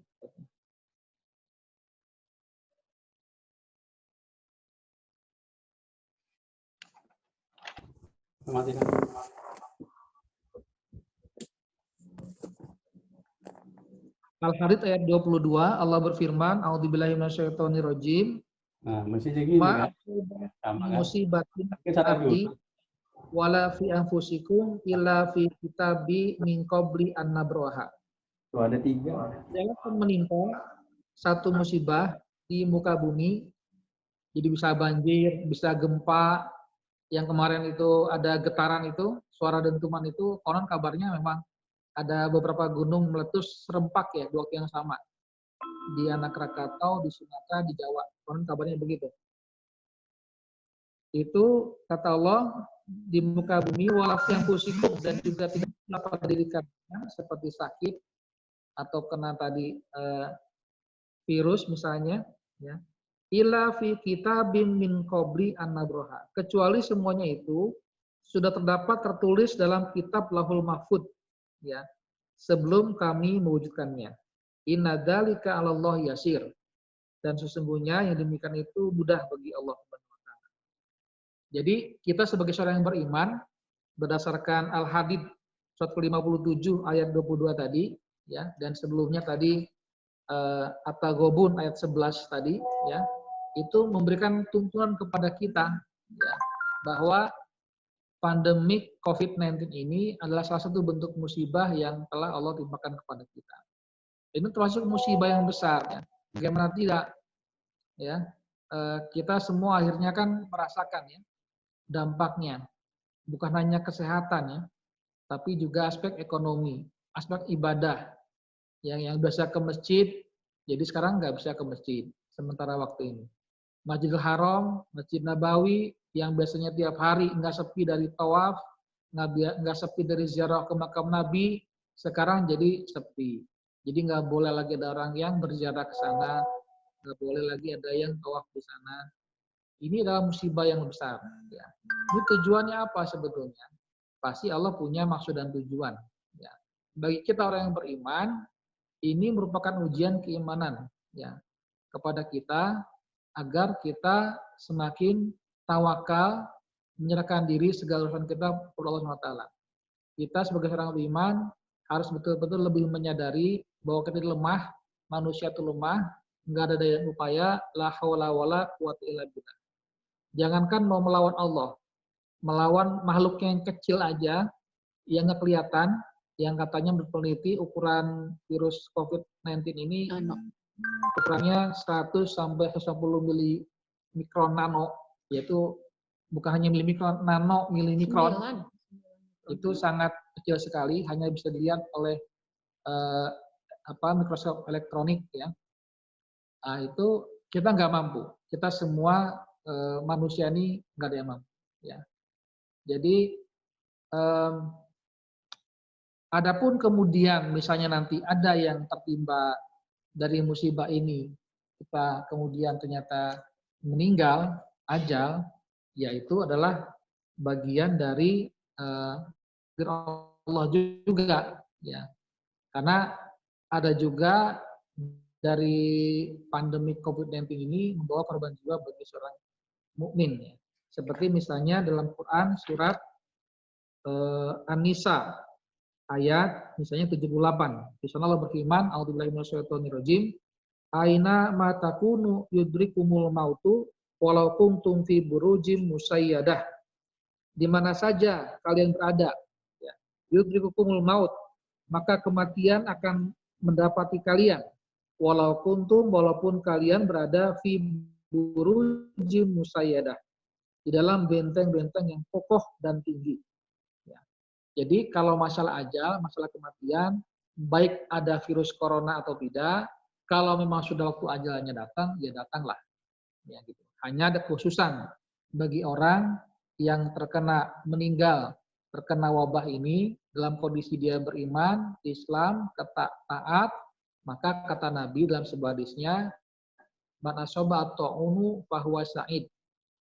Al-Hadid ayat 22, Allah berfirman, A'udzubillahi minasyaitonirrajim. Nah, masih segini kan? Musibatin ardi wala fi anfusikum illa fi kitabi min qabli an nabraha. Tuh ada 3. Jangan menimpa satu musibah di muka bumi, jadi bisa banjir, bisa gempa, yang kemarin itu ada getaran itu, suara dentuman itu, konon kabarnya memang ada beberapa gunung meletus serempak ya, di waktu yang sama. Di Anak Krakatau, di Sumatera, di Jawa. Konon kabarnya begitu. Itu kata Allah, di muka bumi, walafu yang pusikum, dan juga tidak dapat dirikan seperti sakit, atau kena tadi virus misalnya, ya. Illa fi kitabim min qabli an nabraha. Kecuali semuanya itu sudah terdapat tertulis dalam kitab Lahul Mahfud, ya, sebelum kami mewujudkannya. Inna dzalika 'alallahi yasir. Dan sesungguhnya yang demikian itu mudah bagi Allah Subhanahu wa taala. Jadi kita sebagai seorang yang beriman berdasarkan Al-Hadid surat ke-57 ayat 22 tadi, ya, dan sebelumnya tadi At-Taghabun ayat 11 tadi, ya, itu memberikan tuntunan kepada kita, ya, bahwa pandemik COVID-19 ini adalah salah satu bentuk musibah yang telah Allah timpakan kepada kita. Ini termasuk musibah yang besar, ya. Bagaimana tidak, ya, kita semua akhirnya kan merasakan ya dampaknya, bukan hanya kesehatan ya, tapi juga aspek ekonomi, aspek ibadah. Yang biasa ke masjid, jadi sekarang nggak bisa ke masjid sementara waktu ini. Masjidil Haram, Masjid Nabawi, yang biasanya tiap hari nggak sepi dari tawaf, nggak sepi dari ziarah ke makam Nabi, sekarang jadi sepi. Jadi nggak boleh lagi ada orang yang berziarah ke sana, nggak boleh lagi ada yang tawaf di sana. Ini adalah musibah yang besar. Ya. Ini tujuannya apa sebetulnya? Pasti Allah punya maksud dan tujuan. Ya. Bagi kita orang yang beriman, ini merupakan ujian keimanan, ya, kepada kita agar kita semakin tawakal, menyerahkan diri segala urusan kita kepada Allah SWT. Kita sebagai seorang beriman harus betul-betul lebih menyadari bahwa kita lemah, manusia itu lemah, nggak ada daya upaya, la haula wala quwwata illa billah. Jangankan mau melawan Allah, melawan makhluk yang kecil aja, yang nggak kelihatan, yang katanya berpeneliti ukuran virus COVID-19 ini ukurannya 100 sampai 110 milimikron nano, yaitu bukan hanya milimikron, nano milimikron, itu sangat kecil sekali, hanya bisa dilihat oleh mikroskop elektronik ya. Nah, itu kita nggak mampu. Kita semua manusia ini nggak ada yang mampu. Ya. Jadi, adapun kemudian misalnya nanti ada yang tertimpa dari musibah ini, kita kemudian ternyata meninggal, ajal, yaitu adalah bagian dari Allah juga, ya. Karena ada juga dari pandemi COVID-19 ini membawa korban jiwa bagi seorang mukmin, ya. Seperti misalnya dalam Quran surat An-Nisa ayat misalnya 78. Di sana Allah berfirman, "A'udzubillahi minasyaitonirrajim. Aina ma takunu yudrikumul mautu walau kuntum fi burujim musayyadah." Di mana saja kalian berada, ya, yudrikukumul maut, maka kematian akan mendapati kalian. Walaupun kalian berada fi burujim musayyadah, di dalam benteng-benteng yang kokoh dan tinggi. Ya. Jadi kalau masalah ajal, masalah kematian, baik ada virus corona atau tidak, kalau memang sudah waktu ajalnya datang, ya datanglah. Ya, gitu. Hanya ada khususan bagi orang yang meninggal terkena wabah ini dalam kondisi dia beriman, Islam, taat, maka kata Nabi dalam sebuah hadisnya, "Man asaba ta'unu fahuwa sa'id."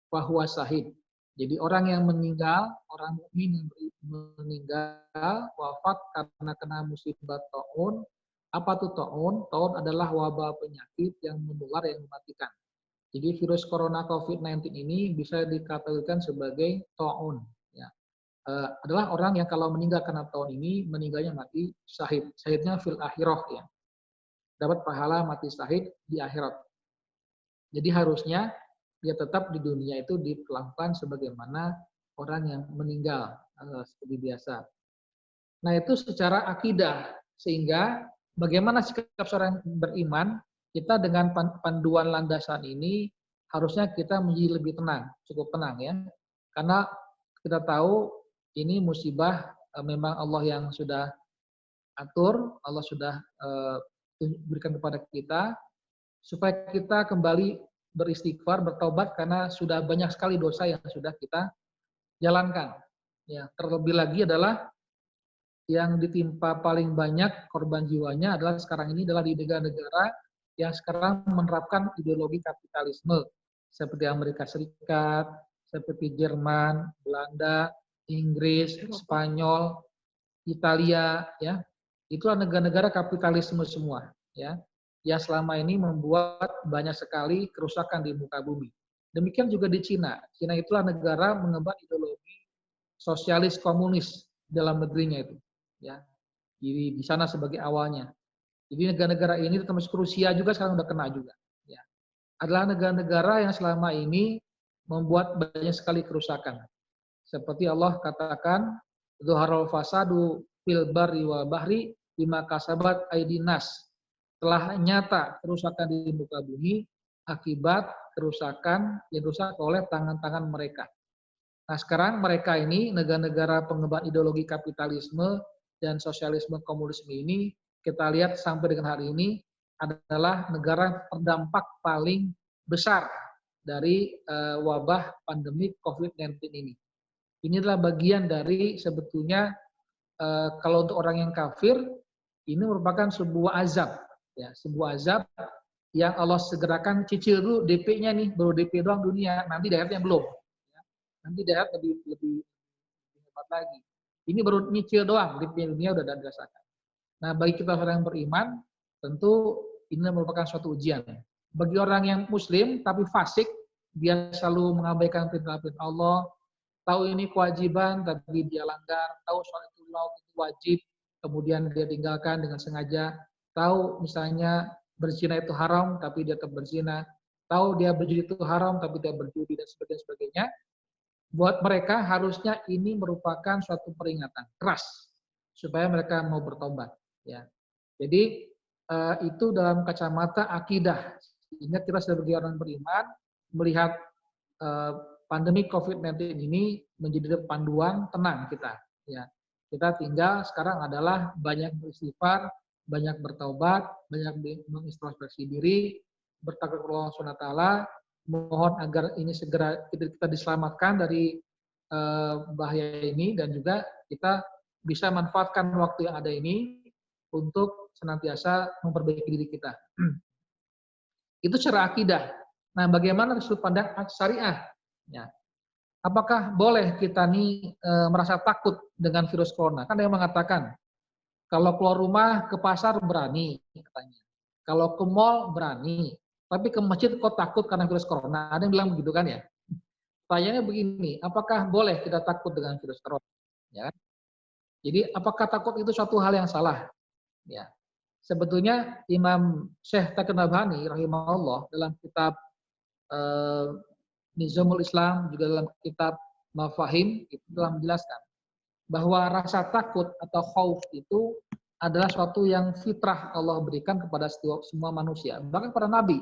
Fahuwa sahid. Jadi orang yang meninggal, orang mukmin yang meninggal, wafat karena kena musibah ta'un. Apa itu ta'un? Ta'un adalah wabah penyakit yang menular yang mematikan. Jadi virus corona COVID-19 ini bisa dikategorikan sebagai ta'un. Ya. Adalah orang yang kalau meninggal karena ta'un ini, meninggalnya mati syahid. Syahidnya fil akhirah, ya. Dapat pahala mati syahid di akhirat. Jadi harusnya dia tetap di dunia itu diperlakukan sebagaimana orang yang meninggal seperti biasa. Nah, itu secara akidah. Sehingga bagaimana sikap seorang beriman, kita dengan panduan landasan ini harusnya kita menjadi lebih tenang, cukup tenang ya. Karena kita tahu ini musibah memang Allah yang sudah atur, Allah sudah berikan kepada kita supaya kita kembali beristighfar, bertobat karena sudah banyak sekali dosa yang sudah kita jalankan. Ya, terlebih lagi adalah yang ditimpa paling banyak korban jiwanya adalah sekarang ini adalah di negara-negara yang sekarang menerapkan ideologi kapitalisme seperti Amerika Serikat, seperti Jerman, Belanda, Inggris, Spanyol, Italia, ya. Itulah negara-negara kapitalisme semua, ya. Yang selama ini membuat banyak sekali kerusakan di muka bumi. Demikian juga di Cina. Cina itulah negara mengemban ideologi sosialis komunis dalam negerinya itu. Ya, di sana sebagai awalnya. Jadi negara-negara ini termasuk Rusia juga sekarang udah kena juga. Ya, adalah negara-negara yang selama ini membuat banyak sekali kerusakan. Seperti Allah katakan, "Zuharul fasadu fil barri wal bahri bima kasabat aydin nas." Telah nyata kerusakan di muka bumi akibat kerusakan yang rusak oleh tangan-tangan mereka. Nah, sekarang mereka ini, negara-negara pengemban ideologi kapitalisme dan sosialisme komunisme ini, kita lihat sampai dengan hari ini adalah negara terdampak paling besar dari wabah pandemi COVID-19 ini. Ini adalah bagian dari sebetulnya kalau untuk orang yang kafir, ini merupakan sebuah azab. Ya, sebuah azab yang Allah segerakan, cicil dulu DP-nya nih, baru DP doang dunia, nanti di akhiratnya belum. Ya, nanti di akhirat lebih hebat lagi. Ini baru nyicil doang, DP dunia udah dirasakan. Nah, bagi kita orang yang beriman, tentu ini merupakan suatu ujian. Bagi orang yang muslim tapi fasik, dia selalu mengabaikan perintah-perintah Allah, tahu ini kewajiban tapi dia langgar, tahu sholatul laut itu wajib, kemudian dia tinggalkan dengan sengaja. Tahu misalnya berzina itu haram, tapi dia tetap berzina. Tahu dia berjudi itu haram, tapi dia berjudi dan sebagainya. Buat mereka harusnya ini merupakan suatu peringatan keras supaya mereka mau bertobat. Ya, jadi itu dalam kacamata akidah. Sehingga kita sebagai orang beriman melihat pandemi COVID-19 ini menjadi panduan, tenang kita. Ya, kita tinggal sekarang adalah banyak beristighfar, banyak bertaubat, banyak mengintrospeksi diri, bertakwa kepada Allah SWT, mohon agar ini segera kita diselamatkan dari bahaya ini, dan juga kita bisa manfaatkan waktu yang ada ini untuk senantiasa memperbaiki diri kita. Itu secara akidah. Nah, bagaimana sudut pandang syariah? Ya. Apakah boleh kita nih merasa takut dengan virus corona? Kan ada yang mengatakan, kalau keluar rumah ke pasar berani, katanya. Kalau ke mall berani, tapi ke masjid kok takut karena virus corona? Ada yang bilang begitu kan ya? Pertanyaannya begini, apakah boleh kita takut dengan virus corona? Ya. Jadi apakah takut itu suatu hal yang salah? Ya. Sebetulnya Imam Syekh Taqi Nabhani rahimahullah dalam kitab Nizamul Islam, juga dalam kitab Mafahim, itu telah menjelaskan bahwa rasa takut atau khauf itu adalah suatu yang fitrah Allah berikan kepada semua manusia, bahkan para nabi.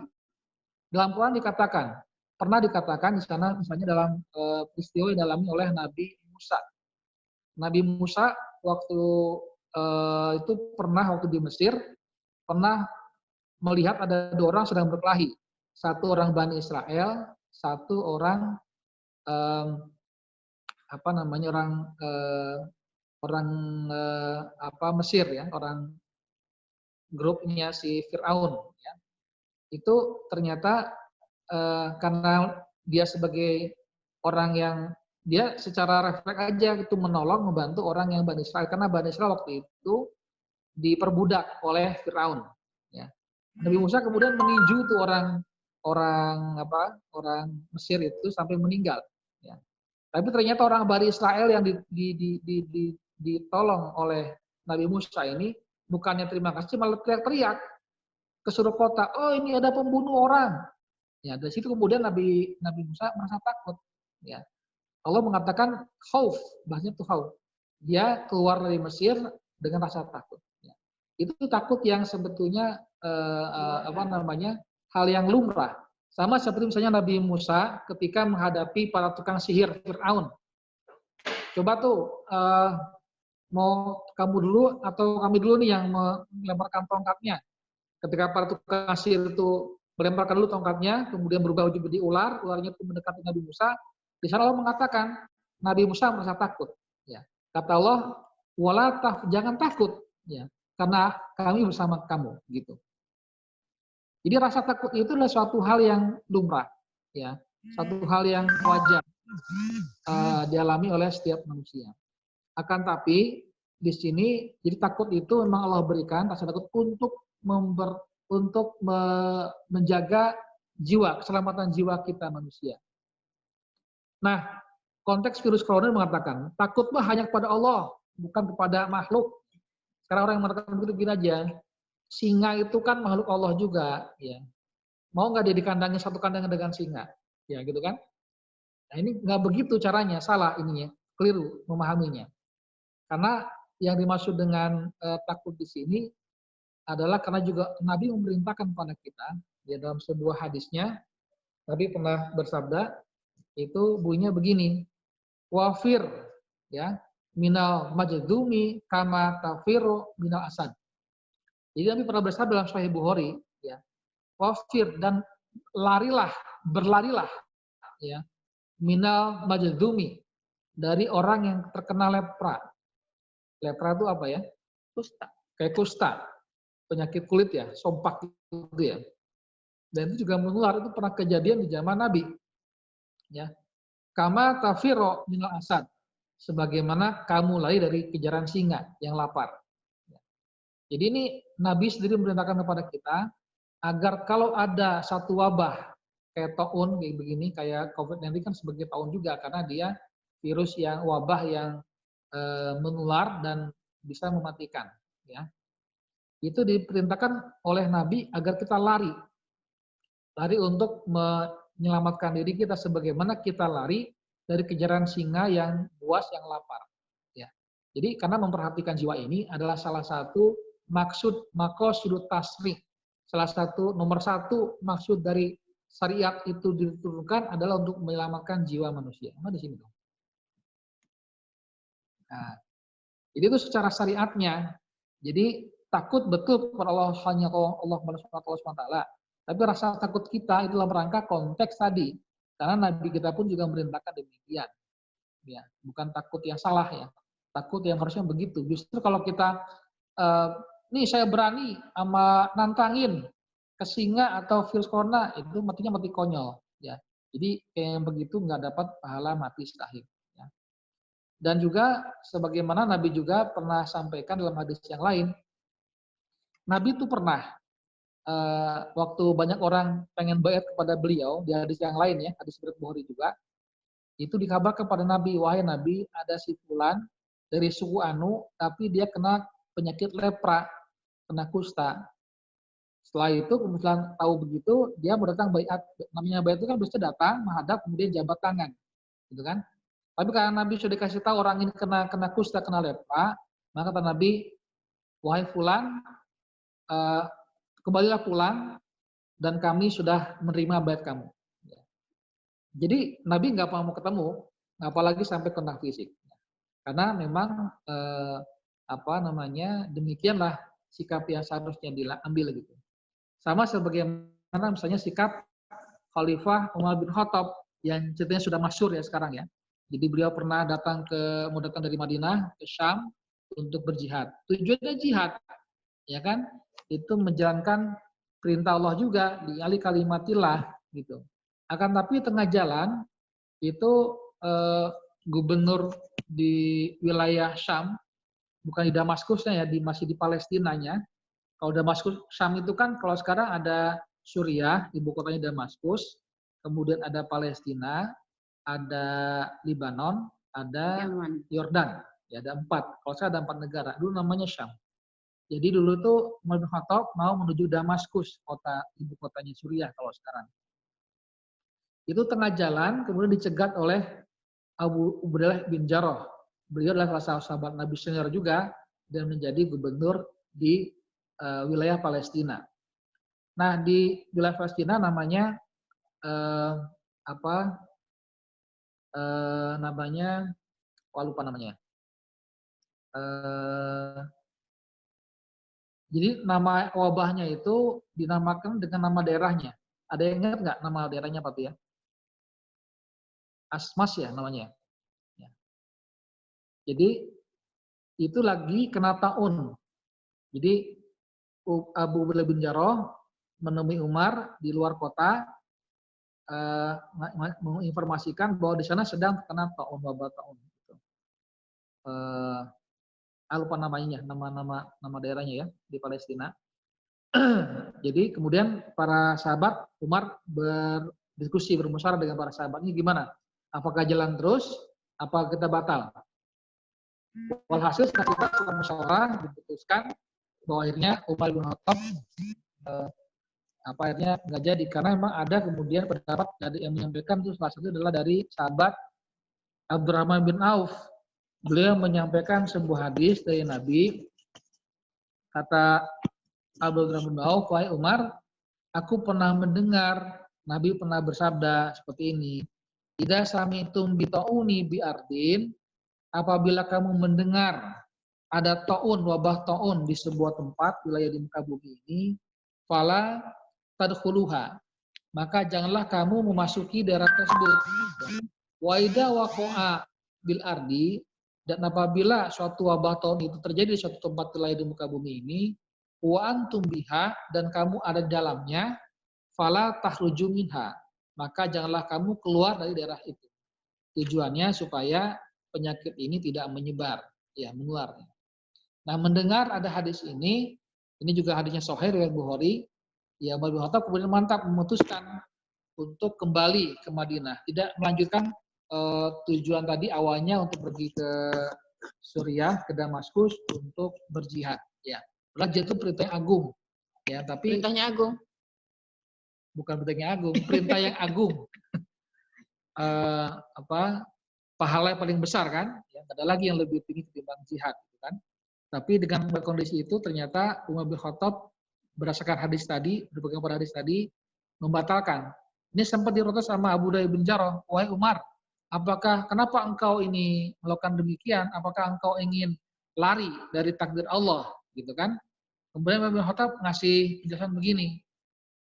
Dalam Quran dikatakan, pernah dikatakan di sana misalnya dalam peristiwa yang dialami oleh Nabi Musa. Nabi Musa waktu itu pernah waktu di Mesir pernah melihat ada 2 orang sedang berkelahi. Satu orang Bani Israel, satu orang Mesir ya, orang grupnya si Fir'aun ya. Itu ternyata karena dia sebagai orang yang dia secara refleks aja itu menolong, membantu orang yang Bani Israel, karena Bani Israel waktu itu diperbudak oleh Fir'aun ya. Nabi Musa kemudian meninju tuh orang Mesir itu sampai meninggal ya. Tapi ternyata orang Bani Israel yang ditolong oleh Nabi Musa ini bukannya terima kasih, malah teriak-teriak ke seluruh kota, oh ini ada pembunuh orang. Ya, dari situ kemudian Nabi Musa merasa takut. Ya. Allah mengatakan khauf, bahasanya itu khauf. Dia keluar dari Mesir dengan rasa takut. Ya. Itu takut yang sebetulnya hal yang lumrah. Sama seperti misalnya Nabi Musa ketika menghadapi para tukang sihir Fir'aun. Coba tuh mau kamu dulu atau kami dulu nih yang melemparkan tongkatnya. Ketika para tukang sihir itu melemparkan dulu tongkatnya, kemudian berubah menjadi ular, ularnya itu mendekati Nabi Musa. Di sana Allah mengatakan Nabi Musa merasa takut. Ya. Kata Allah, jangan takut, ya, karena kami bersama kamu, gitu. Jadi rasa takut itu adalah suatu hal yang lumrah, ya, satu hal yang wajar dialami oleh setiap manusia. Akan tapi di sini, jadi takut itu memang Allah berikan rasa takut untuk menjaga jiwa, keselamatan jiwa kita manusia. Nah, konteks virus corona mengatakan, takut mah hanya kepada Allah, bukan kepada makhluk. Sekarang orang yang mengatakan begitu gini aja, singa itu kan makhluk Allah juga, ya. Mau nggak dia dikandangi satu kandang dengan singa, ya gitu kan? Nah ini nggak begitu caranya, salah ininya, keliru memahaminya. Karena yang dimaksud dengan takut di sini adalah karena juga Nabi memerintahkan kepada kita, ya dalam sebuah hadisnya, Nabi pernah bersabda, itu bunyinya begini, wafir, ya, minal majdumi kama tafiru minal asad. Jadi Nabi pernah bersabda dalam Sahih Bukhari, ya, wafir dan berlarilah, ya, minal majdumi dari orang yang terkena lepra. Lepra itu apa ya? Kusta. Kayak kusta. Penyakit kulit ya, sompak itu ya. Dan itu juga menular, itu pernah kejadian di zaman Nabi. Ya. Kama tafiro minal asad. Sebagaimana kamu lari dari kejaran singa yang lapar. Ya. Jadi ini Nabi sendiri memerintahkan kepada kita agar kalau ada satu wabah kayak taun kayak begini, kayak COVID-19 kan sebagai taun juga karena dia virus yang wabah yang menular dan bisa mematikan. Ya. Itu diperintahkan oleh Nabi agar kita lari untuk menyelamatkan diri kita sebagaimana kita lari dari kejaran singa yang buas yang lapar. Ya. Jadi karena memperhatikan jiwa ini adalah salah satu maqsudut tasrih, salah satu nomor satu maksud dari syariat itu diturunkan adalah untuk menyelamatkan jiwa manusia. Nah, di sini dong. Nah, jadi itu secara syariatnya. Jadi takut betul kepada Allah Subhanahu wa taala. Tapi rasa takut kita itu dalam rangka konteks tadi. Karena Nabi kita pun juga merintahkan demikian. Ya, bukan takut yang salah ya. Takut yang harusnya begitu. Justru kalau kita nih saya berani sama nantangin ke singa atau virus corona, itu matinya mati konyol ya. Jadi kayak yang begitu nggak dapat pahala mati syahid ya. Dan juga sebagaimana Nabi juga pernah sampaikan dalam hadis yang lain, Nabi itu pernah waktu banyak orang pengen baiat kepada beliau, di hadis yang lain ya, hadis riwayat Bukhari juga, itu dikabarkan kepada Nabi, wahai Nabi, ada si fulan dari suku Anu, tapi dia kena penyakit lepra, kena kusta. Setelah itu, kemudian tahu begitu, dia berdatang baiat. Namanya baiat itu kan biasanya datang, menghadap, kemudian jabat tangan, gitu kan? Tapi karena Nabi sudah dikasih tahu orang ini kena kusta, kena lepra, maka kata Nabi, wahai fulan, kembalilah pulang dan kami sudah menerima baiat kamu. Jadi Nabi nggak mau ketemu, apalagi sampai kontak fisik. Karena memang demikianlah sikap yang seharusnya diambil gitu. Sama sebagaimana misalnya sikap Khalifah Umar bin Khattab yang ceritanya sudah masyhur ya sekarang ya. Jadi beliau pernah datang dari Madinah ke Syam untuk berjihad. Tujuannya jihad, ya kan? Itu menjalankan perintah Allah juga di ali kalimatillah gitu. Akan tapi tengah jalan itu gubernur di wilayah Syam, bukan di Damaskusnya ya, masih di Palestinanya. Kalau Damaskus Syam itu kan kalau sekarang ada Suriah, ibu kotanya Damaskus, kemudian ada Palestina, ada Libanon, ada Yordan, ya ada 4. Kalau saya ada 4 negara. Dulu namanya Syam. Jadi dulu tuh Umar bin Khattab mau menuju Damaskus, ibu kotanya Suriah kalau sekarang. Itu tengah jalan, kemudian dicegat oleh Abu Ubaidah bin Jarrah. Beliau adalah salah satu sahabat Nabi senior juga dan menjadi gubernur di wilayah Palestina. Nah di wilayah Palestina namanya lupa namanya. Jadi nama wabahnya itu dinamakan dengan nama daerahnya. Ada yang ingat nggak nama daerahnya Pak ya? Asmas ya namanya. Ya. Jadi itu lagi kena taun. Jadi Abu Ubaidah bin Jarrah menemui Umar di luar kota, menginformasikan bahwa di sana sedang kena taun, wabah taun. Gitu. Lupa namanya, nama daerahnya ya di Palestina. Jadi kemudian para sahabat Umar berdiskusi bermusyawarah dengan para sahabat ini gimana? Apakah jalan terus? Apa kita batal? Walhasil setelah kita bermusyawarah diputuskan bahwa akhirnya Umar bin Khattab akhirnya nggak jadi karena memang ada kemudian pendapat yang menyampaikan itu salah satu adalah dari sahabat Abdurrahman bin Auf. Beliau menyampaikan sebuah hadis dari Nabi, kata Abdurrahman bin Auf, wahai Umar, aku pernah mendengar Nabi pernah bersabda seperti ini, idza sami'tum bi ta'uni bi ardin, apabila kamu mendengar ada taun, wabah taun di sebuah tempat wilayah di muka bumi ini, fala tadkhuluha, maka janganlah kamu memasuki daerah tersebut. Wa idza waqa'a bil ardi, dan apabila suatu wabah taun itu terjadi di suatu tempat wilayah di muka bumi ini, wa antum biha, dan kamu ada di dalamnya, fala takhruju minha, maka janganlah kamu keluar dari daerah itu. Tujuannya supaya penyakit ini tidak menyebar, ya menular. Nah, mendengar ada hadis ini juga hadisnya Sahih riwayat Bukhari, ya Umar bin Khattab kemudian mantap memutuskan untuk kembali ke Madinah, tidak melanjutkan tujuan tadi awalnya untuk pergi ke Suriah, ke Damaskus untuk berjihad, ya. Padahal itu perintah yang agung, ya, tapi Perintahnya agung. bukan perintahnya agung, perintah yang agung. Pahala yang paling besar kan, ya, ada lagi yang lebih tinggi ketimbang jihad, gitu kan. Tapi dengan kondisi itu ternyata Umar bin Khattab berdasarkan hadis tadi, berpegang pada hadis tadi, membatalkan Ini sempat diprotes sama Abu Dawud bin Jarrah, wahai Umar, kenapa engkau ini melakukan demikian? Apakah engkau ingin lari dari takdir Allah, gitu kan? Kemudian Umar bin Khattab ngasih penjelasan begini,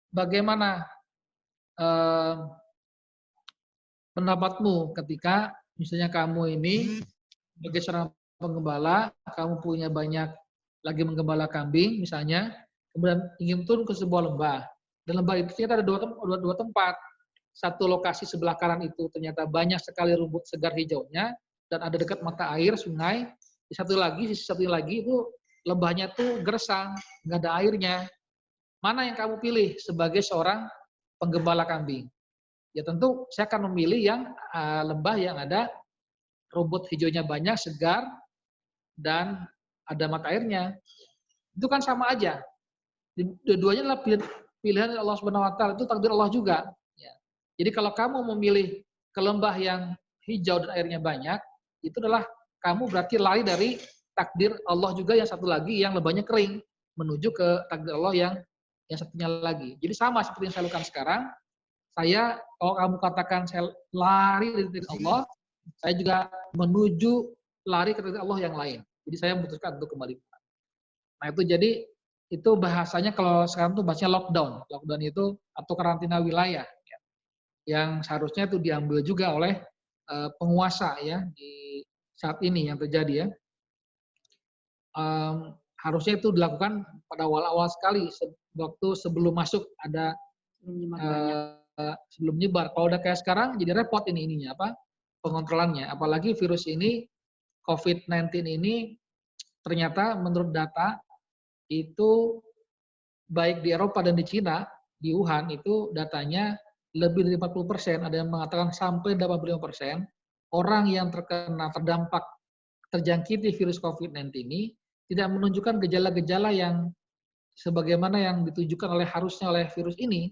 bagaimana pendapatmu ketika misalnya kamu ini sebagai seorang penggembala, kamu punya banyak lagi menggembala kambing misalnya, kemudian ingin turun ke sebuah lembah, dan lembah itu ternyata ada dua tempat. Satu lokasi sebelah kanan itu ternyata banyak sekali rumput segar hijaunya dan ada dekat mata air sungai. Di sisi satu lagi itu lembahnya tuh gersang, nggak ada airnya. Mana yang kamu pilih sebagai seorang penggembala kambing? Ya tentu saya akan memilih yang lembah yang ada rumput hijaunya banyak, segar, dan ada mata airnya. Itu kan sama aja. Dua-duanya adalah pilihan Allah Subhanahu Wa Taala, itu takdir Allah juga. Ya. Jadi kalau kamu memilih ke lembah yang hijau dan airnya banyak, itu adalah kamu berarti lari dari takdir Allah juga yang satu lagi yang lembahnya kering, menuju ke takdir Allah yang satunya lagi. Jadi sama seperti yang saya lakukan sekarang. Saya, kalau kamu katakan saya lari dari takdir Allah, saya juga menuju lari ke takdir Allah yang lain. Jadi saya memutuskan untuk kembali. Nah itu jadi, itu bahasanya kalau sekarang tuh bahasanya lockdown. Lockdown itu atau karantina wilayah. Ya, yang seharusnya itu diambil juga oleh penguasa ya di saat ini yang terjadi ya. Harusnya itu dilakukan pada awal-awal sekali, waktu sebelum masuk ada sebelum nyebar. Kalau udah kayak sekarang jadi repot ininya apa pengontrolannya. Apalagi virus ini COVID-19 ini ternyata menurut data itu baik di Eropa dan di Cina, di Wuhan itu datanya lebih dari 40%, ada yang mengatakan sampai 85% orang yang terdampak terjangkiti virus COVID-19 ini tidak menunjukkan gejala-gejala yang sebagaimana yang ditunjukkan harusnya oleh virus ini.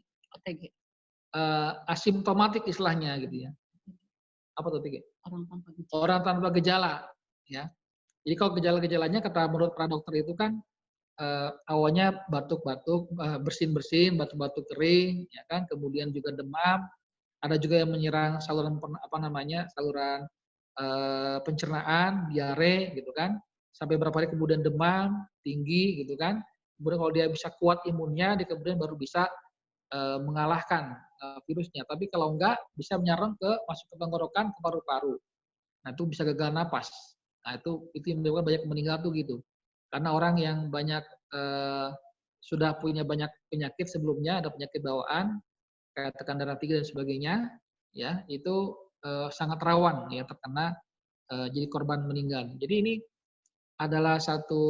Asimptomatik istilahnya gitu ya. Apa tuh TG? Orang tanpa gejala ya. Jadi kalau gejala-gejalanya kata menurut para dokter itu kan awalnya batuk-batuk, bersin-bersin, batuk-batuk kering ya kan, kemudian juga demam, ada juga yang menyerang saluran saluran pencernaan, diare gitu kan. Sampai berapa hari kemudian demam tinggi gitu kan. Kemudian kalau dia bisa kuat imunnya, dia kemudian baru bisa mengalahkan virusnya. Tapi kalau enggak, bisa menyerang masuk ke tenggorokan, ke paru-paru. Nah itu bisa gagal napas. Nah itu yang menyebabkan banyak meninggal tuh gitu. Karena orang yang banyak sudah punya banyak penyakit sebelumnya, ada penyakit bawaan, kayak tekanan darah tinggi dan sebagainya, ya itu sangat rawan ya terkena jadi korban meninggal. Jadi ini adalah satu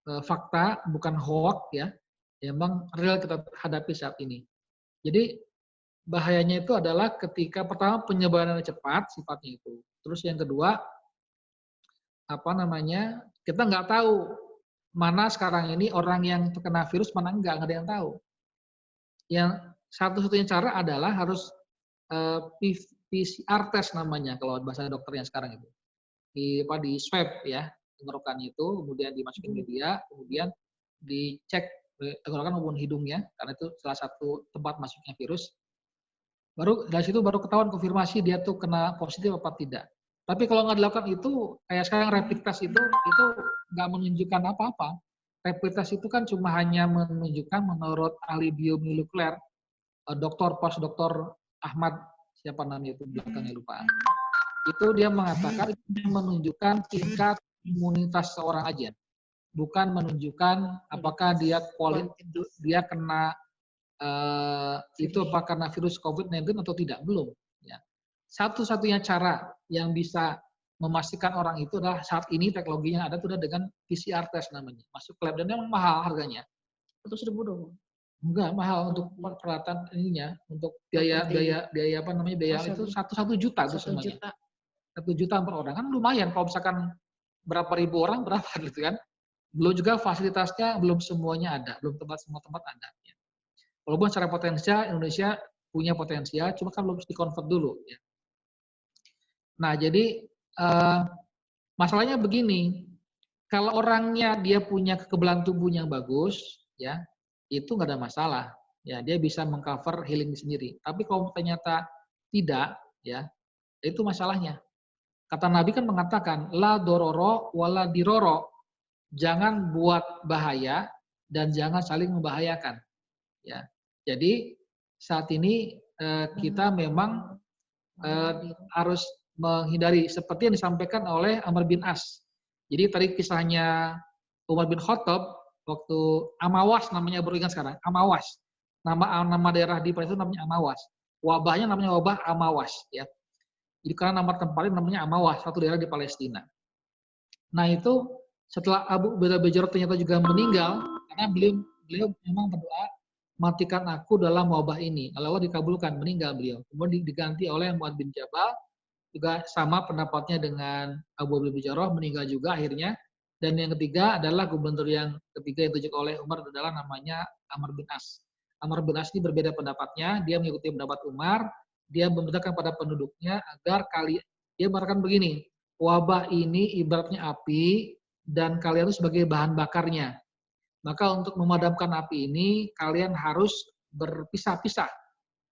fakta, bukan hoax ya. Memang real kita hadapi saat ini. Jadi bahayanya itu adalah ketika pertama penyebarannya cepat sifatnya itu. Terus yang kedua kita nggak tahu mana sekarang ini orang yang terkena virus mana nggak ada yang tahu. Yang satu-satunya cara adalah harus PCR test namanya kalau bahasa dokternya sekarang itu. Di swab ya tenggorokan itu, kemudian dimasukin media, kemudian dicek tenggorokan maupun hidungnya, karena itu salah satu tempat masuknya virus. Baru dari situ baru ketahuan konfirmasi dia tuh kena positif apa tidak. Tapi kalau nggak dilakukan itu, kayak sekarang rapid test itu nggak menunjukkan apa-apa. Rapid test itu kan cuma hanya menunjukkan menurut ahli biomolekuler, Dr. Ahmad, siapa namanya itu belakangnya lupa. Itu dia mengatakan itu menunjukkan tingkat imunitas seorang aja. Bukan menunjukkan apakah dia kena itu apa karena virus COVID-19 atau tidak, belum. Ya. Satu-satunya cara yang bisa memastikan orang itu adalah saat ini teknologinya ada sudah dengan PCR test namanya. Masuk lab dan memang mahal harganya. 100.000 dong. Enggak, mahal untuk peralatan ininya, untuk biaya itu 1 juta itu semuanya. 1 juta per orang kan lumayan kalau misalkan berapa ribu orang berapa gitu kan. Belum juga fasilitasnya belum semuanya ada, belum semua tempat ada. Ya. Walaupun secara potensial Indonesia punya potensial, cuma kan belum di-convert dulu. Ya. Nah jadi masalahnya begini, kalau orangnya dia punya kekebalan tubuh yang bagus, ya itu nggak ada masalah. ya dia bisa mengcover healing sendiri. Tapi kalau ternyata tidak, ya itu masalahnya. Kata Nabi kan mengatakan la dororo wala diroro, jangan buat bahaya dan jangan saling membahayakan. Ya, jadi saat ini kita memang harus menghindari seperti yang disampaikan oleh Amr bin As. Jadi tadi kisahnya Umar bin Khattab waktu Amawas, namanya baru ingat sekarang, Amawas. Nama daerah di Palestina namanya Amawas. Wabahnya namanya wabah Amawas, ya. Jadi karena nama tempatnya namanya Amawas, satu daerah di Palestina. Nah itu setelah Abu Ubaidah bin Jarrah ternyata juga meninggal karena beliau memang berdoa, matikan aku dalam wabah ini. Allah dikabulkan, meninggal beliau. Kemudian diganti oleh Mu'adz bin Jabal, juga sama pendapatnya dengan Abu Ubaidah bin Jarrah, meninggal juga akhirnya. Dan yang ketiga adalah gubernur yang ketiga yang ditunjuk oleh Umar adalah namanya Amr bin As. Amr bin As ini berbeda pendapatnya, dia mengikuti pendapat Umar, dia memerintahkan pada penduduknya agar dia mengatakan begini, wabah ini ibaratnya api dan kalian itu sebagai bahan bakarnya. Maka untuk memadamkan api ini kalian harus berpisah-pisah,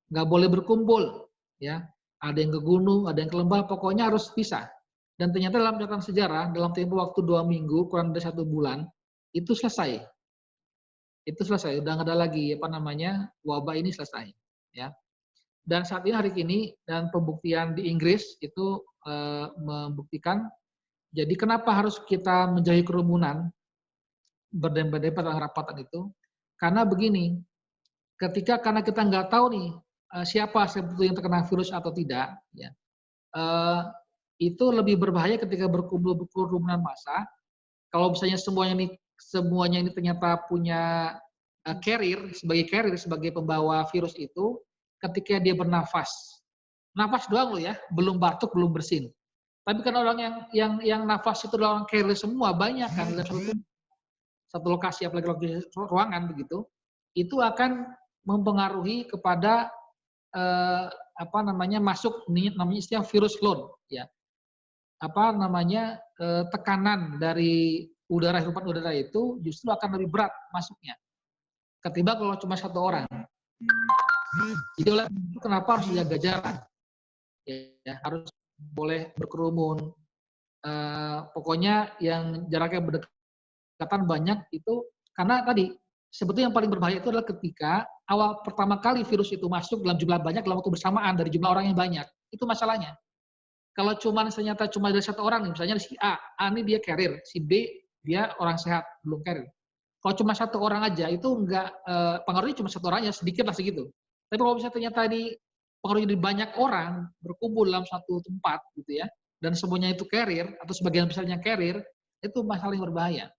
nggak boleh berkumpul, ya. Ada yang ke gunung, ada yang ke lembah, pokoknya harus pisah. Dan ternyata dalam catatan sejarah, dalam tempo waktu 2 minggu, kurang dari 1 bulan, itu selesai. Itu selesai, udah nggak ada lagi wabah ini selesai, ya. Dan saat ini hari ini dan pembuktian di Inggris itu membuktikan. Jadi kenapa harus kita menjauhi kerumunan berdempet-dempet dalam rapatan itu? Karena begini, karena kita nggak tahu nih siapa sebetulnya yang terkena virus atau tidak, ya. Itu lebih berbahaya ketika berkumpul kerumunan massa. Kalau misalnya semuanya ini ternyata punya sebagai pembawa virus itu, ketika dia bernafas doang loh ya, belum batuk, belum bersin. Tapi kan orang yang nafas itu orang carrier semua, banyak kan dalam satu lokasi, apalagi ruangan begitu, itu akan mempengaruhi kepada masuk namanya istilah virus load, ya. Tekanan dari hirupan udara itu justru akan lebih berat masuknya ketimbang kalau cuma 1 orang. Jadi oleh itu kenapa harus jaga jarak, ya, harus boleh berkerumun, pokoknya yang jaraknya berdekatan banyak itu, karena tadi sebetulnya yang paling berbahaya itu adalah ketika awal pertama kali virus itu masuk dalam jumlah banyak dalam waktu bersamaan dari jumlah orang yang banyak, itu masalahnya. Kalau ternyata cuma dari 1 orang, misalnya si A ini dia carrier, si B dia orang sehat, belum carrier. Kalau cuma 1 orang aja, itu enggak, pengaruhnya cuma 1 orang ya, sedikit lah segitu. Tapi kalau misalnya ternyata pengaruhnya dari banyak orang, berkumpul dalam satu tempat, gitu ya, dan semuanya itu carrier, atau sebagian besarnya carrier, itu masalah yang berbahaya.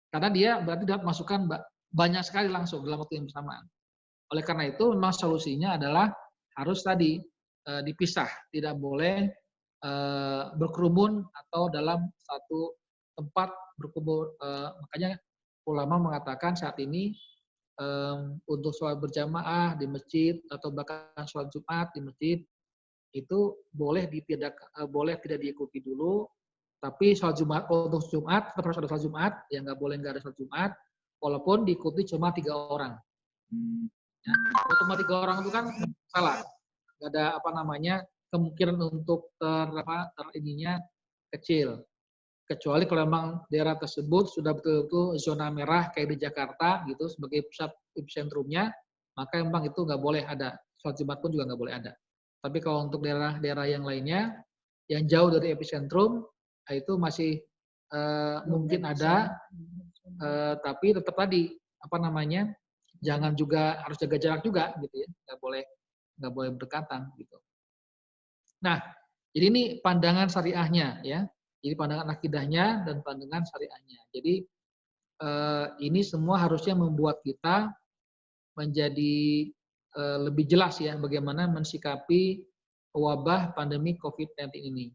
Karena dia berarti dapat masukan banyak sekali langsung dalam waktu yang bersamaan. Oleh karena itu, memang solusinya adalah harus tadi dipisah, tidak boleh berkerumun atau dalam satu tempat berkumpul. Makanya ulama mengatakan saat ini untuk sholat berjamaah di masjid atau bahkan sholat Jumat di masjid itu boleh tidak diikuti dulu, tapi sholat Jumat untuk Jumat tetap harus ada sholat Jumat, ya nggak ada sholat Jumat, walaupun diikuti cuma 3 orang. Ya, kalau cuma 3 orang itu kan salah, nggak ada kemungkinan untuk terininya kecil. Kecuali kalau memang daerah tersebut sudah betul-betul zona merah kayak di Jakarta gitu sebagai pusat epicentrumnya, maka memang itu nggak boleh ada. Sholat Jumat pun juga nggak boleh ada. Tapi kalau untuk daerah-daerah yang lainnya yang jauh dari epicentrum, itu masih mungkin ada, tapi tetap tadi jangan juga harus jaga jarak juga gitu ya, nggak boleh berdekatan gitu. Nah, jadi ini pandangan syariahnya ya. Jadi pandangan akidahnya dan pandangan syariahnya. Jadi ini semua harusnya membuat kita menjadi lebih jelas ya bagaimana mensikapi wabah pandemi COVID-19 ini.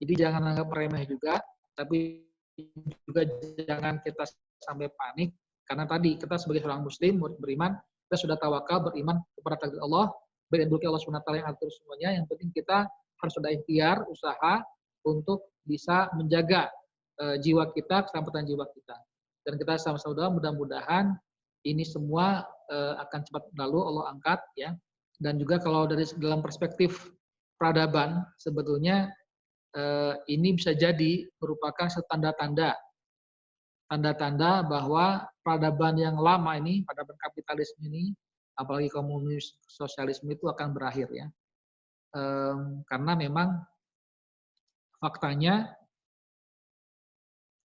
Jadi jangan anggap remeh juga, tapi juga jangan kita sampai panik karena tadi kita sebagai seorang muslim beriman, kita sudah tawakal beriman kepada takdir Allah, berinduk Allah SWT yang atur semuanya. Yang penting kita harus ada ikhtiar, usaha untuk bisa menjaga jiwa kita, keselamatan jiwa kita. Dan kita sama-sama mudah-mudahan ini semua akan cepat berlalu, Allah angkat ya. Dan juga kalau dari dalam perspektif peradaban sebetulnya ini bisa jadi merupakan tanda-tanda bahwa peradaban yang lama ini, peradaban kapitalisme ini, apalagi komunis sosialisme itu akan berakhir ya. Karena memang faktanya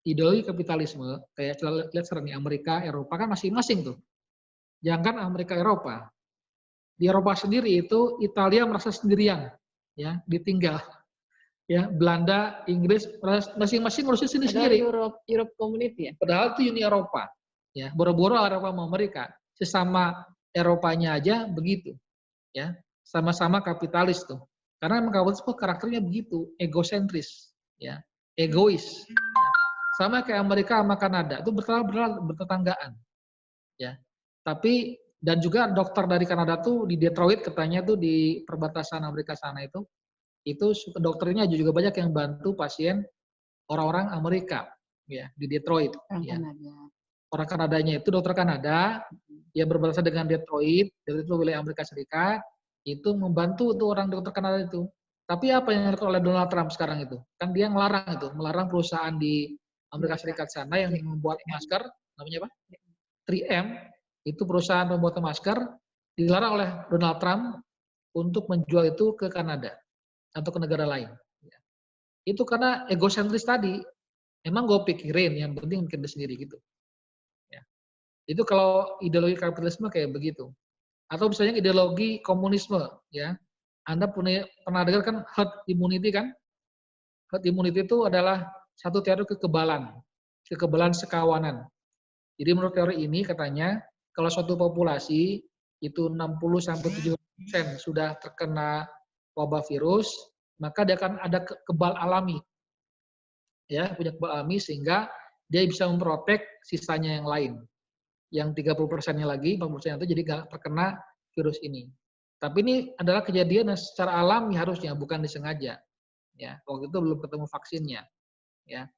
ideologi kapitalisme kayak lihat sekarang nih Amerika, Eropa kan masing-masing tuh. Jangan Amerika, Eropa. Di Eropa sendiri itu Italia merasa sendirian, ya, ditinggal. Ya, Belanda, Inggris masing-masing ngurusin sendiri-sendiri. Europe Community ya. Padahal itu Uni Eropa. Ya, boro-boro Eropa sama Amerika. Sesama Eropanya aja begitu. Ya, sama-sama kapitalis tuh. Karena memang kapitalisme karakternya begitu, egosentris, ya, egois. Ya. Sama kayak Amerika sama Kanada itu bertetanggaan. Ya. Tapi dan juga dokter dari Kanada tuh di Detroit katanya tuh di perbatasan Amerika sana itu dokternya juga banyak yang bantu pasien orang-orang Amerika ya di Detroit. Ya. Orang Kanadanya itu dokter Kanada yang berbatasan dengan Detroit itu wilayah Amerika Serikat itu membantu tuh orang dokter Kanada itu. Tapi apa yang dilakukan oleh Donald Trump sekarang itu? Kan dia melarang perusahaan di Amerika Serikat sana yang membuat masker, namanya apa? 3M, itu perusahaan pembuat masker, dilarang oleh Donald Trump untuk menjual itu ke Kanada atau ke negara lain. Itu karena egosentris tadi, emang gue pikirin, yang penting bikin sendiri gitu. Ya. Itu kalau ideologi kapitalisme kayak begitu. Atau misalnya ideologi komunisme, ya. Anda pernah dengar kan herd immunity kan? Herd immunity itu adalah satu teori kekebalan sekawanan. Jadi menurut teori ini katanya kalau suatu populasi itu 60-70% sudah terkena wabah virus, maka dia akan ada kebal alami. Ya, punya kebal alami sehingga dia bisa memprotek sisanya yang lain. Yang 30%-nya lagi, 40% itu jadi nggak terkena virus ini. Tapi ini adalah kejadian yang secara alami harusnya, bukan disengaja. Ya, waktu itu belum ketemu vaksinnya. Ya.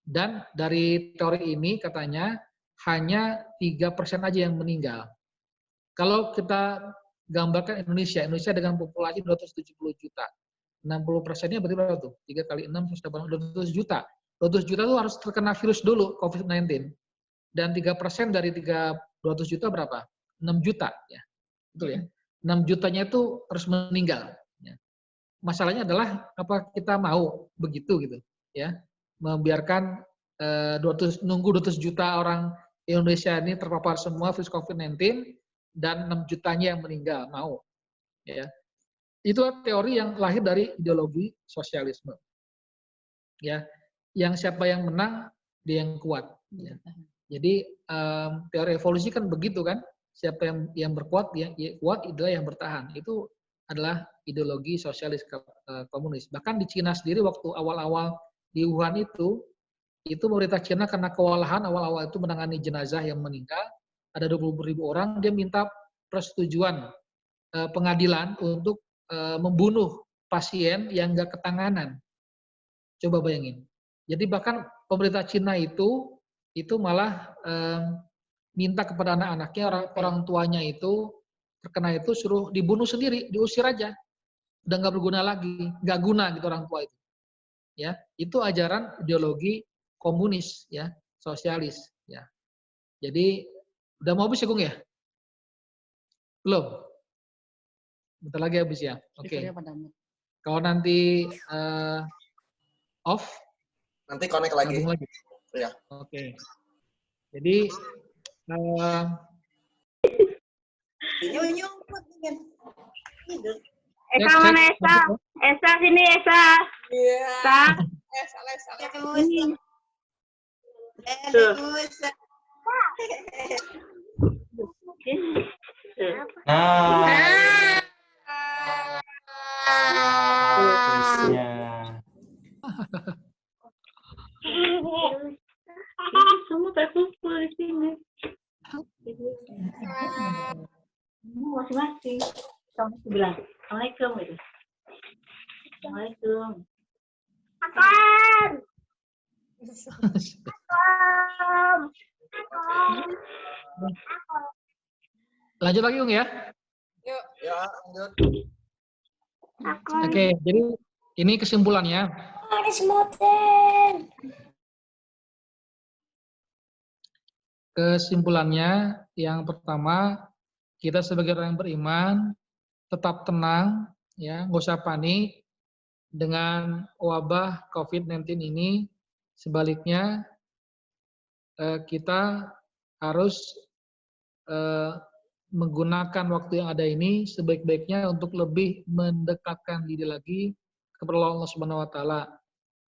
Dan dari teori ini katanya hanya 3% aja yang meninggal. Kalau kita gambarkan Indonesia dengan populasi 270 juta. 60%-nya berarti berapa tuh? 3 kali 6, 200 juta. 200 juta itu harus terkena virus dulu, COVID-19. Dan 3% dari 200 juta berapa? 6 juta. Ya. Betul ya? 6 jutanya itu harus meninggal. Ya. Masalahnya adalah apa kita mau begitu gitu, ya, membiarkan nunggu 200 juta orang Indonesia ini terpapar semua virus COVID-19 dan 6 jutanya yang meninggal, mau. Ya. Itu teori yang lahir dari ideologi sosialisme. Ya, yang siapa yang menang dia yang kuat. Ya. Jadi teori evolusi kan begitu kan? Siapa yang berkuat, yang kuat adalah yang bertahan. Itu adalah ideologi sosialis komunis. Bahkan di Cina sendiri waktu awal-awal di Wuhan itu pemerintah Cina karena kewalahan awal-awal itu menangani jenazah yang meninggal, ada 20.000 orang, dia minta persetujuan pengadilan untuk membunuh pasien yang nggak ketanganan. Coba bayangin. Jadi bahkan pemerintah Cina itu malah minta kepada anak-anaknya, orang tuanya itu terkena itu suruh dibunuh sendiri, diusir aja. Udah nggak berguna lagi, nggak guna gitu orang tua itu. Ya, itu ajaran ideologi komunis, ya, sosialis, ya. Jadi udah mau habis ya, Gung ya? Belum? Bentar lagi habis ya. Oke. Kalau nanti off, nanti connect lagi. Ya. Oke. Jadi Esa mana Esa? Esa sini Esa. Iya. Esa. Ini. Semua terkumpul di sini. Masing-masing. Kamu bilang, Assalamualaikum gitu. Assalamualaikum. Akan. Lanjut lagi, Ung ya. Yuk. Ya, lanjut. Oke, jadi ini kesimpulannya. Kesimpulannya, yang pertama, kita sebagai orang yang beriman tetap tenang, ya, nggak usah panik dengan wabah COVID-19 ini. Sebaliknya, kita harus menggunakan waktu yang ada ini sebaik-baiknya untuk lebih mendekatkan diri lagi kepada Allah Subhanahu wa taala.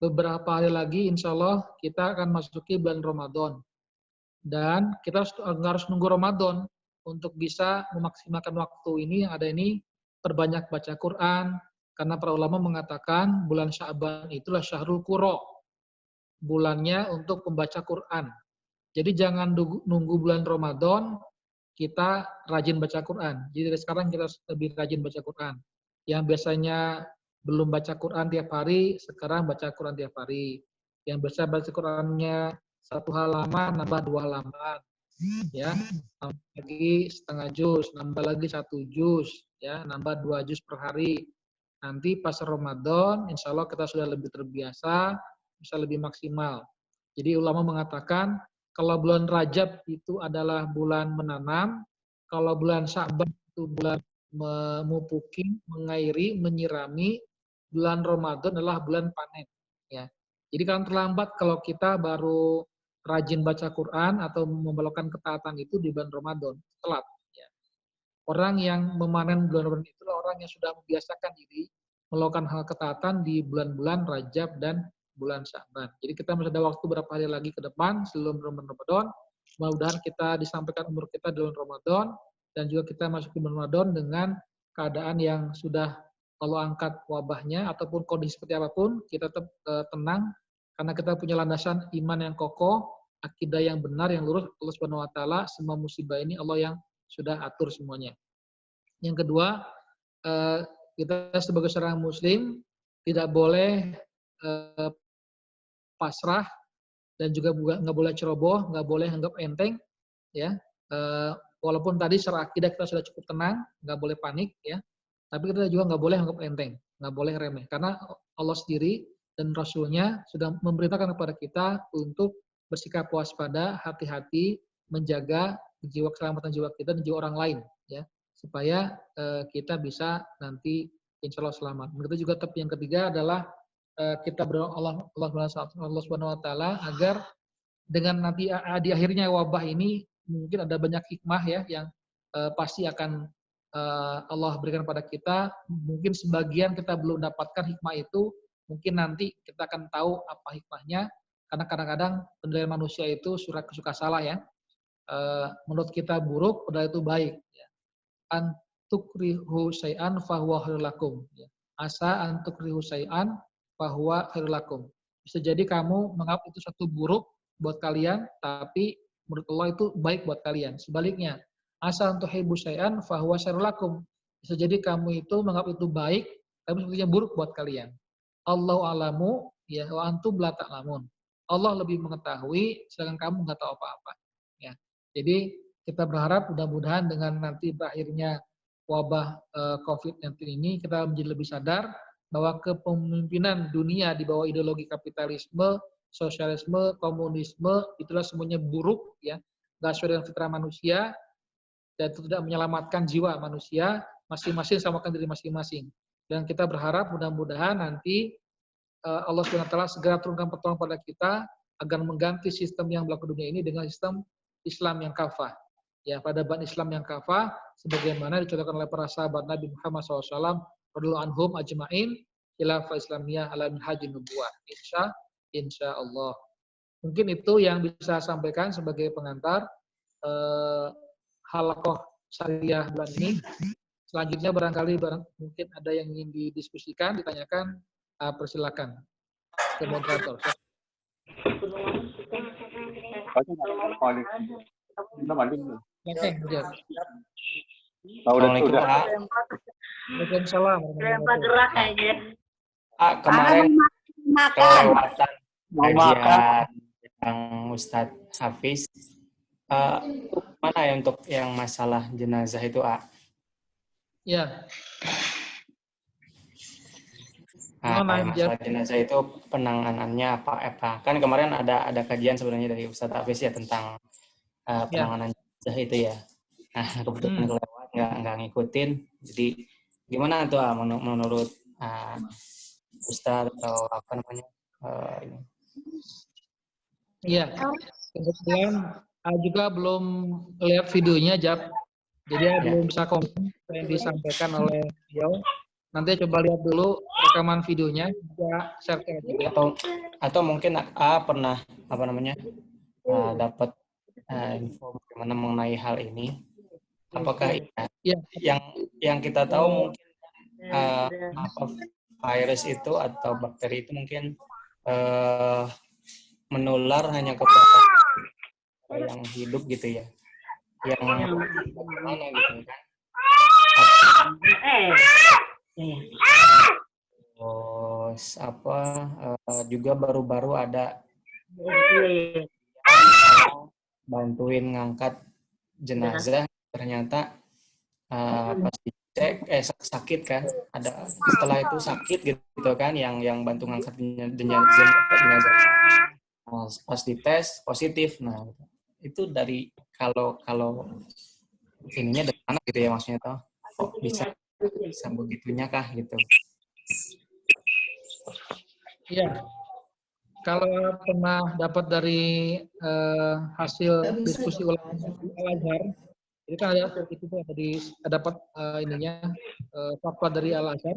Beberapa hari lagi insya Allah kita akan masuki bulan Ramadan. Dan kita harus nunggu Ramadan untuk bisa memaksimalkan waktu ini yang ada ini, perbanyak baca Quran, karena para ulama mengatakan bulan Sya'ban itulah Syahrul Qura, bulannya untuk membaca Quran. Jadi jangan nunggu bulan Ramadan, kita rajin baca Quran. Jadi dari sekarang kita lebih rajin baca Quran. Yang biasanya belum baca Quran tiap hari, sekarang baca Quran tiap hari. Yang biasa baca Qurannya 1 halaman, nambah 2 halaman. Ya, nambah lagi setengah juz, nambah lagi 1 juz, ya, nambah 2 juz per hari. Nanti pas Ramadan, insya Allah kita sudah lebih terbiasa, bisa lebih maksimal. Jadi ulama mengatakan, kalau bulan Rajab itu adalah bulan menanam, kalau bulan Sya'ban itu bulan memupuki, mengairi, menyirami, bulan Ramadan adalah bulan panen. Ya. Jadi kalau terlambat kalau kita baru rajin baca Quran atau membelokkan ketaatan itu di bulan Ramadan, telat. Ya. Orang yang memanen bulan Ramadan itu orang yang sudah membiasakan diri melakukan hal ketaatan di bulan-bulan Rajab dan bulan Sya'ban. Jadi kita masih ada waktu berapa hari lagi ke depan sebelum Ramadan. Mudah-mudahan kita disampaikan umur kita di bulan Ramadan dan juga kita masuk ke bulan Ramadan dengan keadaan yang sudah Allah angkat wabahnya ataupun kondisi seperti apapun, kita tetap tenang karena kita punya landasan iman yang kokoh, akidah yang benar, yang lurus. Allah Subhanahu wa taala, semua musibah ini Allah yang sudah atur semuanya. Yang kedua, kita sebagai seorang muslim tidak boleh pasrah dan juga nggak boleh ceroboh, nggak boleh anggap enteng, ya. Walaupun tadi secara akidah kita sudah cukup tenang, nggak boleh panik, ya. Tapi kita juga nggak boleh anggap enteng, nggak boleh remeh, karena Allah sendiri dan Rasulnya sudah memerintahkan kepada kita untuk bersikap waspada, hati-hati, menjaga jiwa, keselamatan jiwa kita dan jiwa orang lain, ya, supaya kita bisa nanti insya Allah selamat. Begitu juga tapi yang ketiga adalah kita berdoa Allah Subhanahu wa taala agar dengan nanti di akhirnya wabah ini mungkin ada banyak hikmah, ya, yang pasti akan Allah berikan pada kita. Mungkin sebagian kita belum dapatkan hikmah itu, mungkin nanti kita akan tahu apa hikmahnya, karena kadang-kadang penilaian manusia itu suka salah, ya. Menurut kita buruk, padahal itu baik, ya. Antukrihu syai'an fahuwa khairul lakum, ya. Asa antukrihu syai'an fahuwa khairul lakum. Bisa jadi kamu menganggap itu satu buruk buat kalian, tapi menurut Allah itu baik buat kalian. Sebaliknya, asa antuhibbu syai'an fahuwa syarrul lakum. Bisa jadi kamu itu menganggap itu baik, tapi sebetulnya buruk buat kalian. Allahu a'lamu, ya, wa antum la ta'lamun. Allah lebih mengetahui, sedangkan kamu nggak tahu apa-apa. Ya. Jadi kita berharap mudah-mudahan dengan nanti berakhirnya wabah COVID-19 ini kita menjadi lebih sadar bahwa kepemimpinan dunia di bawah ideologi kapitalisme, sosialisme, komunisme itulah semuanya buruk, ya, nggak sesuai dengan fitrah manusia dan itu tidak menyelamatkan jiwa manusia, masing-masing samakan diri masing-masing. Dan kita berharap mudah-mudahan nanti Allah SWT segera turunkan pertolongan pada kita agar mengganti sistem yang berlaku dunia ini dengan sistem Islam yang kafah. Ya, peradaban Islam yang kafah sebagaimana dicontohkan oleh para sahabat Nabi Muhammad SAW radhiyallahu anhum ajma'in, khilafah Islamiyah ala minhajin nubuwah. Insya Allah. Mungkin itu yang bisa saya sampaikan sebagai pengantar halaqah syariah bulan ini. Selanjutnya barangkali mungkin ada yang ingin didiskusikan, ditanyakan, persilakan ke moderator. Assalamualaikum, Pak. Waalaikumsalam. Gerak aja. Pak, kemarin kelewatan kajian yang Ustadz Hafiz. Mana ya untuk yang masalah jenazah itu, A? Ya. Nah, Gimana, masalah jenazah itu penanganannya apa? Kan kemarin ada kajian sebenarnya dari Ustadz Hafiz ya tentang penanganan jenazah itu ya. Nah, kebetulan kelewat nggak ngikutin. Jadi gimana tuh menurut Ustadz atau apa namanya? Ini? Iya. Kebetulan juga belum lihat videonya, Jab. Jadi belum bisa komen yang disampaikan oleh beliau. Nanti coba lihat dulu rekaman videonya, juga share ke juga. Atau mungkin pernah dapat info bagaimana mengenai hal ini. Apakah yang kita tahu mungkin virus itu atau bakteri itu mungkin menular hanya kepada yang hidup gitu ya, yang mana gitu kan? Terus juga baru-baru ada bantuin ngangkat jenazah, ternyata pas dicek sakit kan, ada setelah itu sakit gitu kan, yang bantu ngangkat jenazah. Pas dites positif. Nah, itu dari kalau ininya dari mana gitu ya, maksudnya toh kok bisa begitunya kah gitu. Iya. Kalau pernah dapat dari hasil diskusi ulama Al-Azhar, itu kan dapat fatwa dari Al-Azhar.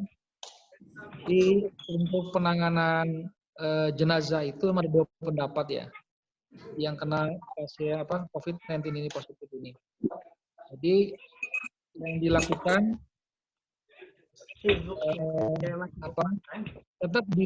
Untuk penanganan jenazah itu ada 2 pendapat ya, yang kena COVID-19 ini positif ini. Jadi yang dilakukan tetap di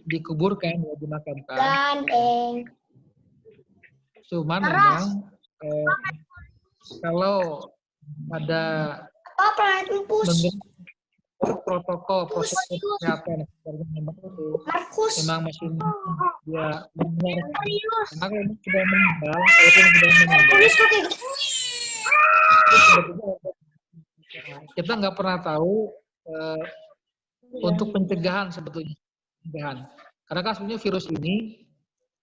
dikuburkan, dimakamkan. Cuman memang kalau ada protokol proses kesehatan memang masih dia benar, karena kalau sudah meninggal, kita nggak pernah tahu untuk pencegahan sebetulnya, karena kan sebenarnya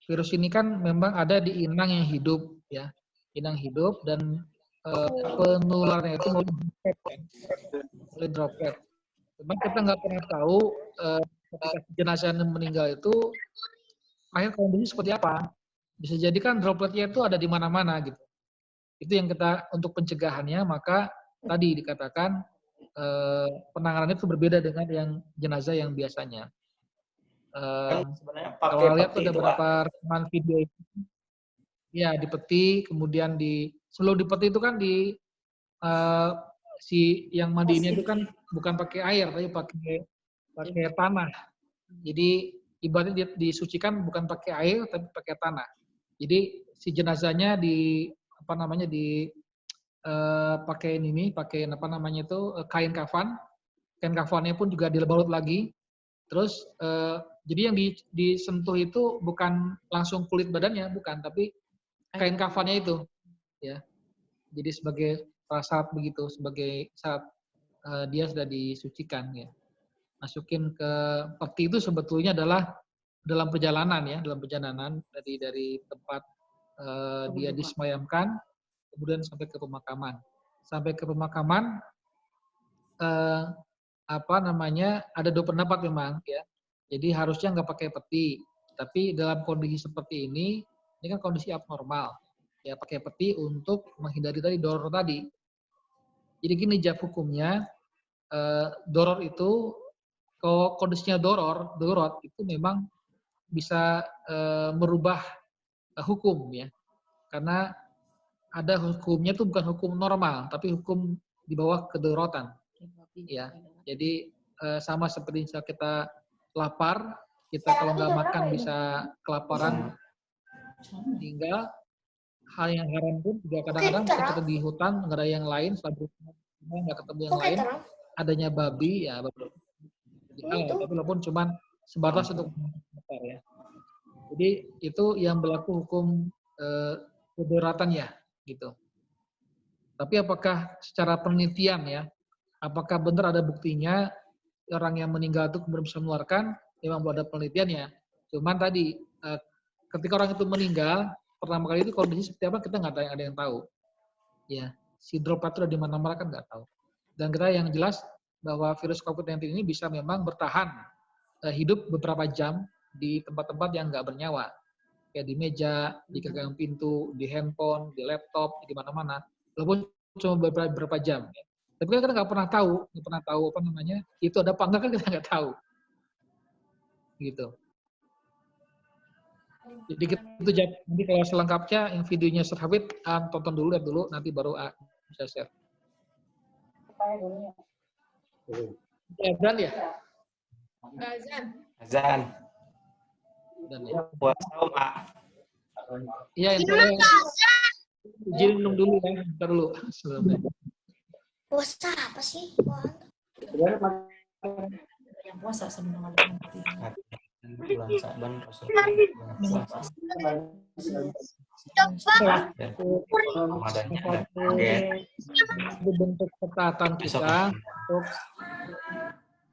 virus ini kan memang ada di inang yang hidup ya, inang hidup, dan penularannya itu oleh droplet. Cuman kita nggak pernah tahu ketika jenazah yang meninggal itu akhir kondisi seperti apa. Bisa jadi kan dropletnya itu ada di mana-mana gitu. Itu yang kita untuk pencegahannya, maka tadi dikatakan penanganannya itu berbeda dengan yang jenazah yang biasanya. Kalau lihat ada beberapa rekaman video itu, ya dipeti, kemudian sebelum dipeti itu kan si yang mandinya itu kan bukan pakai air, tapi pakai tanah. Jadi ibaratnya disucikan bukan pakai air, tapi pakai tanah. Jadi si jenazahnya pakai kain kafan. Kain kafannya pun juga dibalut lagi. Terus jadi yang disentuh itu bukan langsung kulit badannya, bukan, tapi kain kafannya itu, ya. Jadi sebagai syarat begitu, sebagai syarat dia sudah disucikan, ya. Masukin ke peti itu sebetulnya adalah dalam perjalanan dari tempat dia disemayamkan, kemudian sampai ke pemakaman. Sampai ke pemakaman, ada 2 pendapat memang, ya. Jadi harusnya nggak pakai peti, tapi dalam kondisi seperti ini kan kondisi abnormal, ya, pakai peti untuk menghindari tadi doror tadi. Jadi gini Jab hukumnya, doror itu kalau kondisinya doror itu memang bisa merubah hukum, ya, karena ada hukumnya itu bukan hukum normal, tapi hukum di bawah kedororotan, ya. Jadi sama seperti misalnya kita lapar, kita kalau nggak makan bisa kelaparan, hingga hal yang haram pun juga kadang-kadang bisa ketemu di hutan, nggak ada yang lain, setelah nggak ketemu yang lain, adanya babi ya tapi walaupun cuman sebatas untuk ya. Jadi itu yang berlaku hukum kedaruratannya gitu. Tapi apakah secara penelitian ya, apakah benar ada buktinya orang yang meninggal itu kemudian bisa menularkan? Memang ada penelitiannya. Cuman tadi ketika orang itu meninggal pertama kali itu kondisi seperti apa kita nggak ada yang tahu. Ya, si droplet itu ada di mana-mana kan nggak tahu. Dan kita yang jelas bahwa virus COVID-19 ini bisa memang bertahan hidup beberapa jam di tempat-tempat yang nggak bernyawa. Kayak di meja, di gagang pintu, di handphone, di laptop, di mana-mana. Walaupun cuma beberapa jam. Ya. Tapi kan kita nggak pernah tahu apa namanya, itu ada apa enggak kan kita nggak tahu. Gitu. Jadi itu nanti kalau selengkapnya yang videonya Ustaz Hafid tonton dulu, lihat dulu, nanti baru bisa share. Azan ya? Azan. Puasa, Mak. Iya, izin minum dulu ya, bentar dulu. Puasa apa sih? Yang puasa sebelum Bulan Saban Rasul bentuk ketaatan kita untuk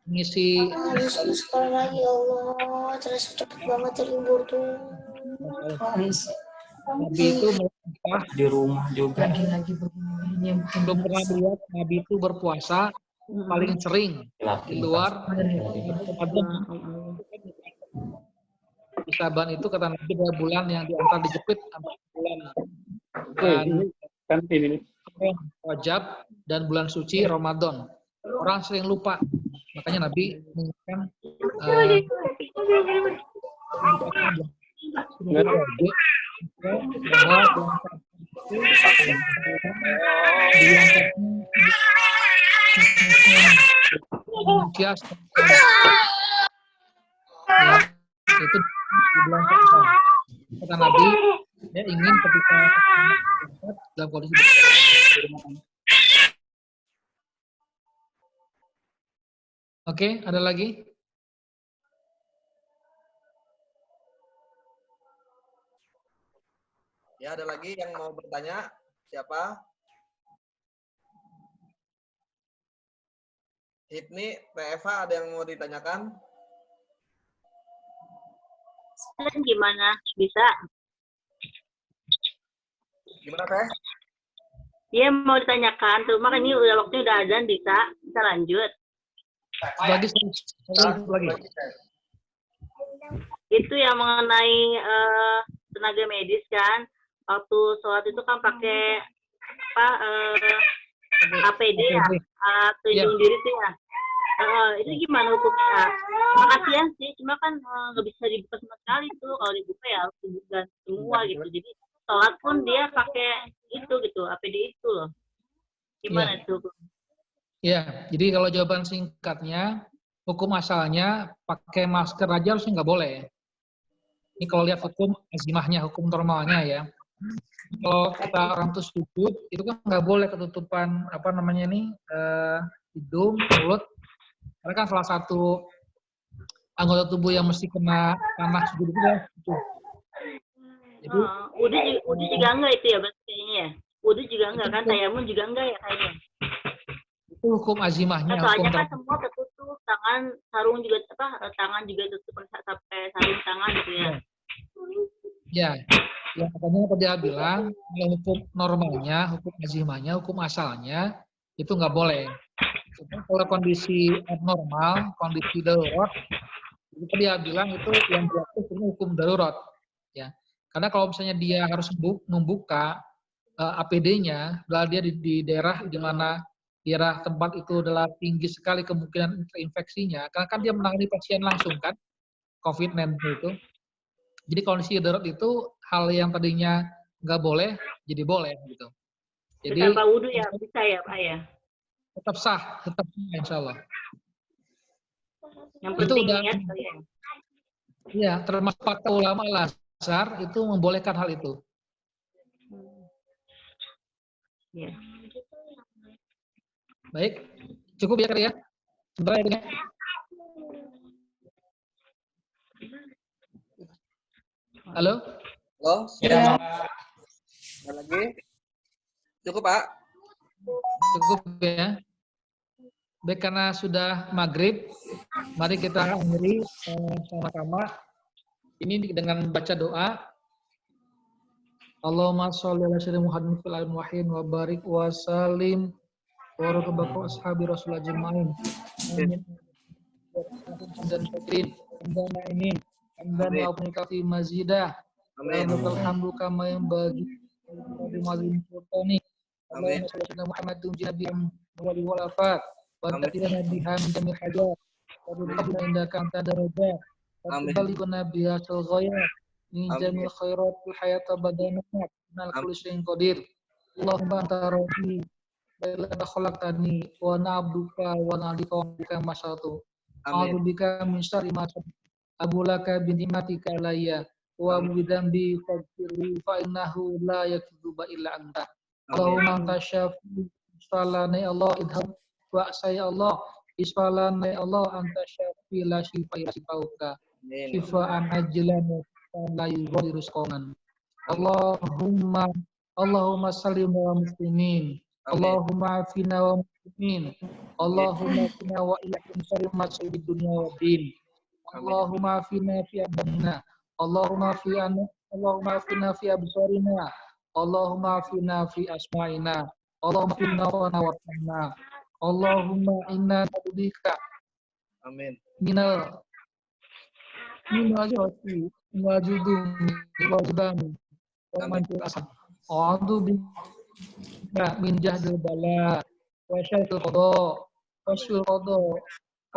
mengisi sekali lagi Allah, terus cepet banget libur tuh. Nabi itu menikah di rumah juga. Lagi begini. Belum pernah lihat Nabi itu berpuasa paling sering di luar Saban itu kata Nabi adalah bulan yang diantar dijepit antara bulan Rajab dan bulan suci Ramadan. Orang sering lupa, makanya Nabi mengingatkan itu bulan kata Nabi dia ingin ketika dalam kondisi Oke, ada lagi? Ya, ada lagi yang mau bertanya? Siapa? Hipni, PFA ada yang mau ditanyakan? Gimana? Bisa? Gimana, Teh? Iya, mau ditanyakan. Cuma kan ini udah waktunya udah azan, bisa lanjut. Lagi. Itu yang mengenai tenaga medis kan. Waktu sholat itu kan pakai APD ya, pelindung diri tuh ya. Itu gimana hukumnya? Makasih ya sih, cuma kan nggak bisa dibuka sama sekali tuh. Kalau dibuka ya harus dibuka semua gitu. Jadi sholat pun dia pakai itu gitu, APD itu loh. Gimana tuh? Ya, jadi kalau jawaban singkatnya, hukum asalnya pakai masker aja harusnya nggak boleh. Ini kalau lihat hukum azimahnya, hukum normalnya ya. Kalau kita orang tuh sujud, itu kan nggak boleh ketutupan hidung, mulut. Karena kan salah satu anggota tubuh yang mesti kena tanah sujud itu ya. Jadi, Wudhu juga enggak itu ya berarti kayaknya ya? Wudhu juga enggak kan? Tayamun juga enggak ya kayaknya? Itu hukum azimahnya. Soalnya kan semua tertutup, sarung juga tangan juga tutup sampai sarung tangan gitu ya. Ya, makanya tadi dia bilang hukum normalnya, hukum azimahnya, hukum asalnya itu nggak boleh. Kalau kondisi abnormal, kondisi darurat, itu dia bilang itu yang berlaku hukum darurat. Ya, karena kalau misalnya dia harus membuka APD-nya, dia di daerah di mana daerah tempat itu adalah tinggi sekali kemungkinan terinfeksinya, karena kan dia menangani pasien langsung kan, COVID-19 itu. Jadi kondisi darurat itu hal yang tadinya nggak boleh, jadi boleh gitu. Jadi tanpa wudhu ya bisa ya Pak ya? Tetap sah insya Allah. Yang itu penting udah, niat ya. Iya, termasuk fakta ulama Al-Azhar itu membolehkan hal itu. Ya. Baik, Cukup ya kali ya? Sebentar ya, Bun, ya. Halo? Halo? Ya. Ada lagi? Cukup, Pak? Cukup ya. Baik, karena sudah maghrib, mari kita akhiri sama-sama. Ini dengan baca doa. Allahumma sholli ala sayyidina Muhammadin fil alamin wahid wa barik wa salim wa barakatuh ashabi rasul ajmain. Amin. Dan fakrin dan ini dan aplikasi mazidah. Amin. Alhamdulillah kama yang bagi mazim sultani. Allahumma sholli ala Muhammadin nabiyyam wali wal afat. Wa tatina biha min jamil hajat. Wa rabbina indaka anta darajat. Wa balighna biha al ghayat. Min jamil khairatil hayata badanat minal kulli syai'in qadir. Allahumma anta rabbi la khalaqtani wa na'buduka wa na'dika masyatu. A'udzubika min syarri ma abulaka bi ni'matika alayya wa bi dzambi faghfirli fa innahu la yaghfiru illa anta. Allahumma anta syafi salana Allah idham wa saya Allah isfalana Allah anta syafi la syifa illa syifauka. Syifaan ajilan la yughadiru saqaman. Allahumma salli wa muslimin. Allahumma afina wa muslimin. Allahumma afina wa ilaihim syarri ma sayyid dunya wa din. Allahumma afina fi abdanina. Allahumma afina fi absarina. Allahumma afina fi asma'ina. Allahumma afina wa warhamna. Allahumma inna na'udzubika. Amin. Minal jawati wa judumi wa judami wa mantul asad. A'udzubika min jahdil bala wa syarril qada wa syarril qada wa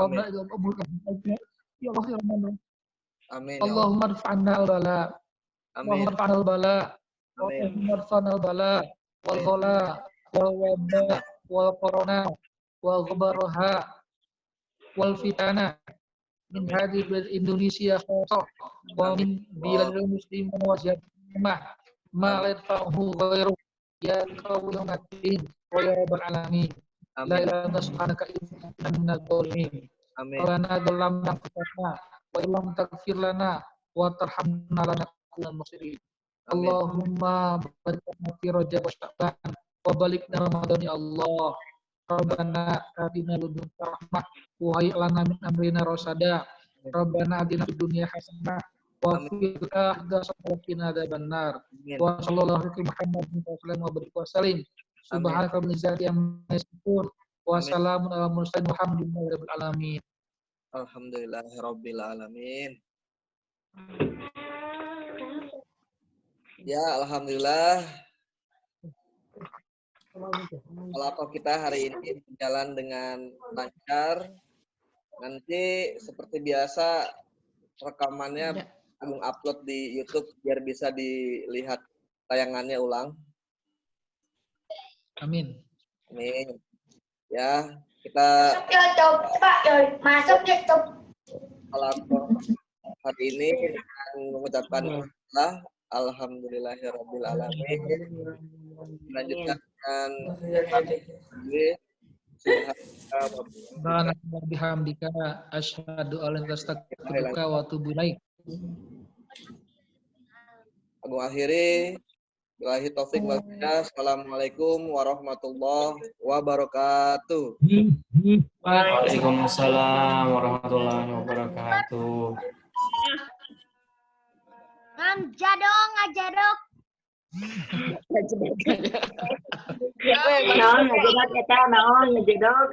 ba'dal umur. Ya Allah ya Rahman. Amin. Allahumma rfa'na al-bala. Allahumma rfa'na al-bala. Allahumma rfa'na al-bala wal ghala wal wabah wal corona wal ghabaraha wal fitana min hadhihi bil Indonesia khassah wa min biladil muslimin wa jami'ah ma la yarfa'uhu ghairu ya qawiyyu matin wa ya rabbal alamin. La ilaha illa subhanaka inna minadh dhalimin. Amin. Lana dalamna kutana wa illam taghfir lana wa tarhamna lanakunanna muslimin. Allahumma barik lana fi Rajab wa Sya'ban wa balikna Ramadan ya Allah. Rabbana atina ladunka rahmah wa hayyi lana min amrina rasada. Rabbana atina fid dunya hasanah wa fil akhirati hasanah wa qina adzabannar. Wa sallallahu alaihi Muhammadin wa barik wa salim. Subhanaka rabbil izzati amma yasifun wa salamun alal mursalin walhamdulillahi rabbil alamin. Alhamdulillahirabbil alamin. Ya, alhamdulillah. Kalau kita hari ini berjalan dengan lancar. Nanti seperti biasa rekamannya Agung upload di YouTube biar bisa dilihat tayangannya ulang. Amin. Amin. Ya, kita Masuk YouTube. Kalau hari ini mengucapkan alhamdulillahirabbil alamin. Lanjutkan dengan Subhanaka bihamdika asyhadu an la ilaha illa anta wa atubu ilaik. Agung akhiri. Billahi taufik wal hidayah. Assalamualaikum warahmatullahi wabarakatuh. Waalaikumsalam warahmatullahi wabarakatuh. Jadong, ngajadok. Naon ngajadok eta naon ngajadok.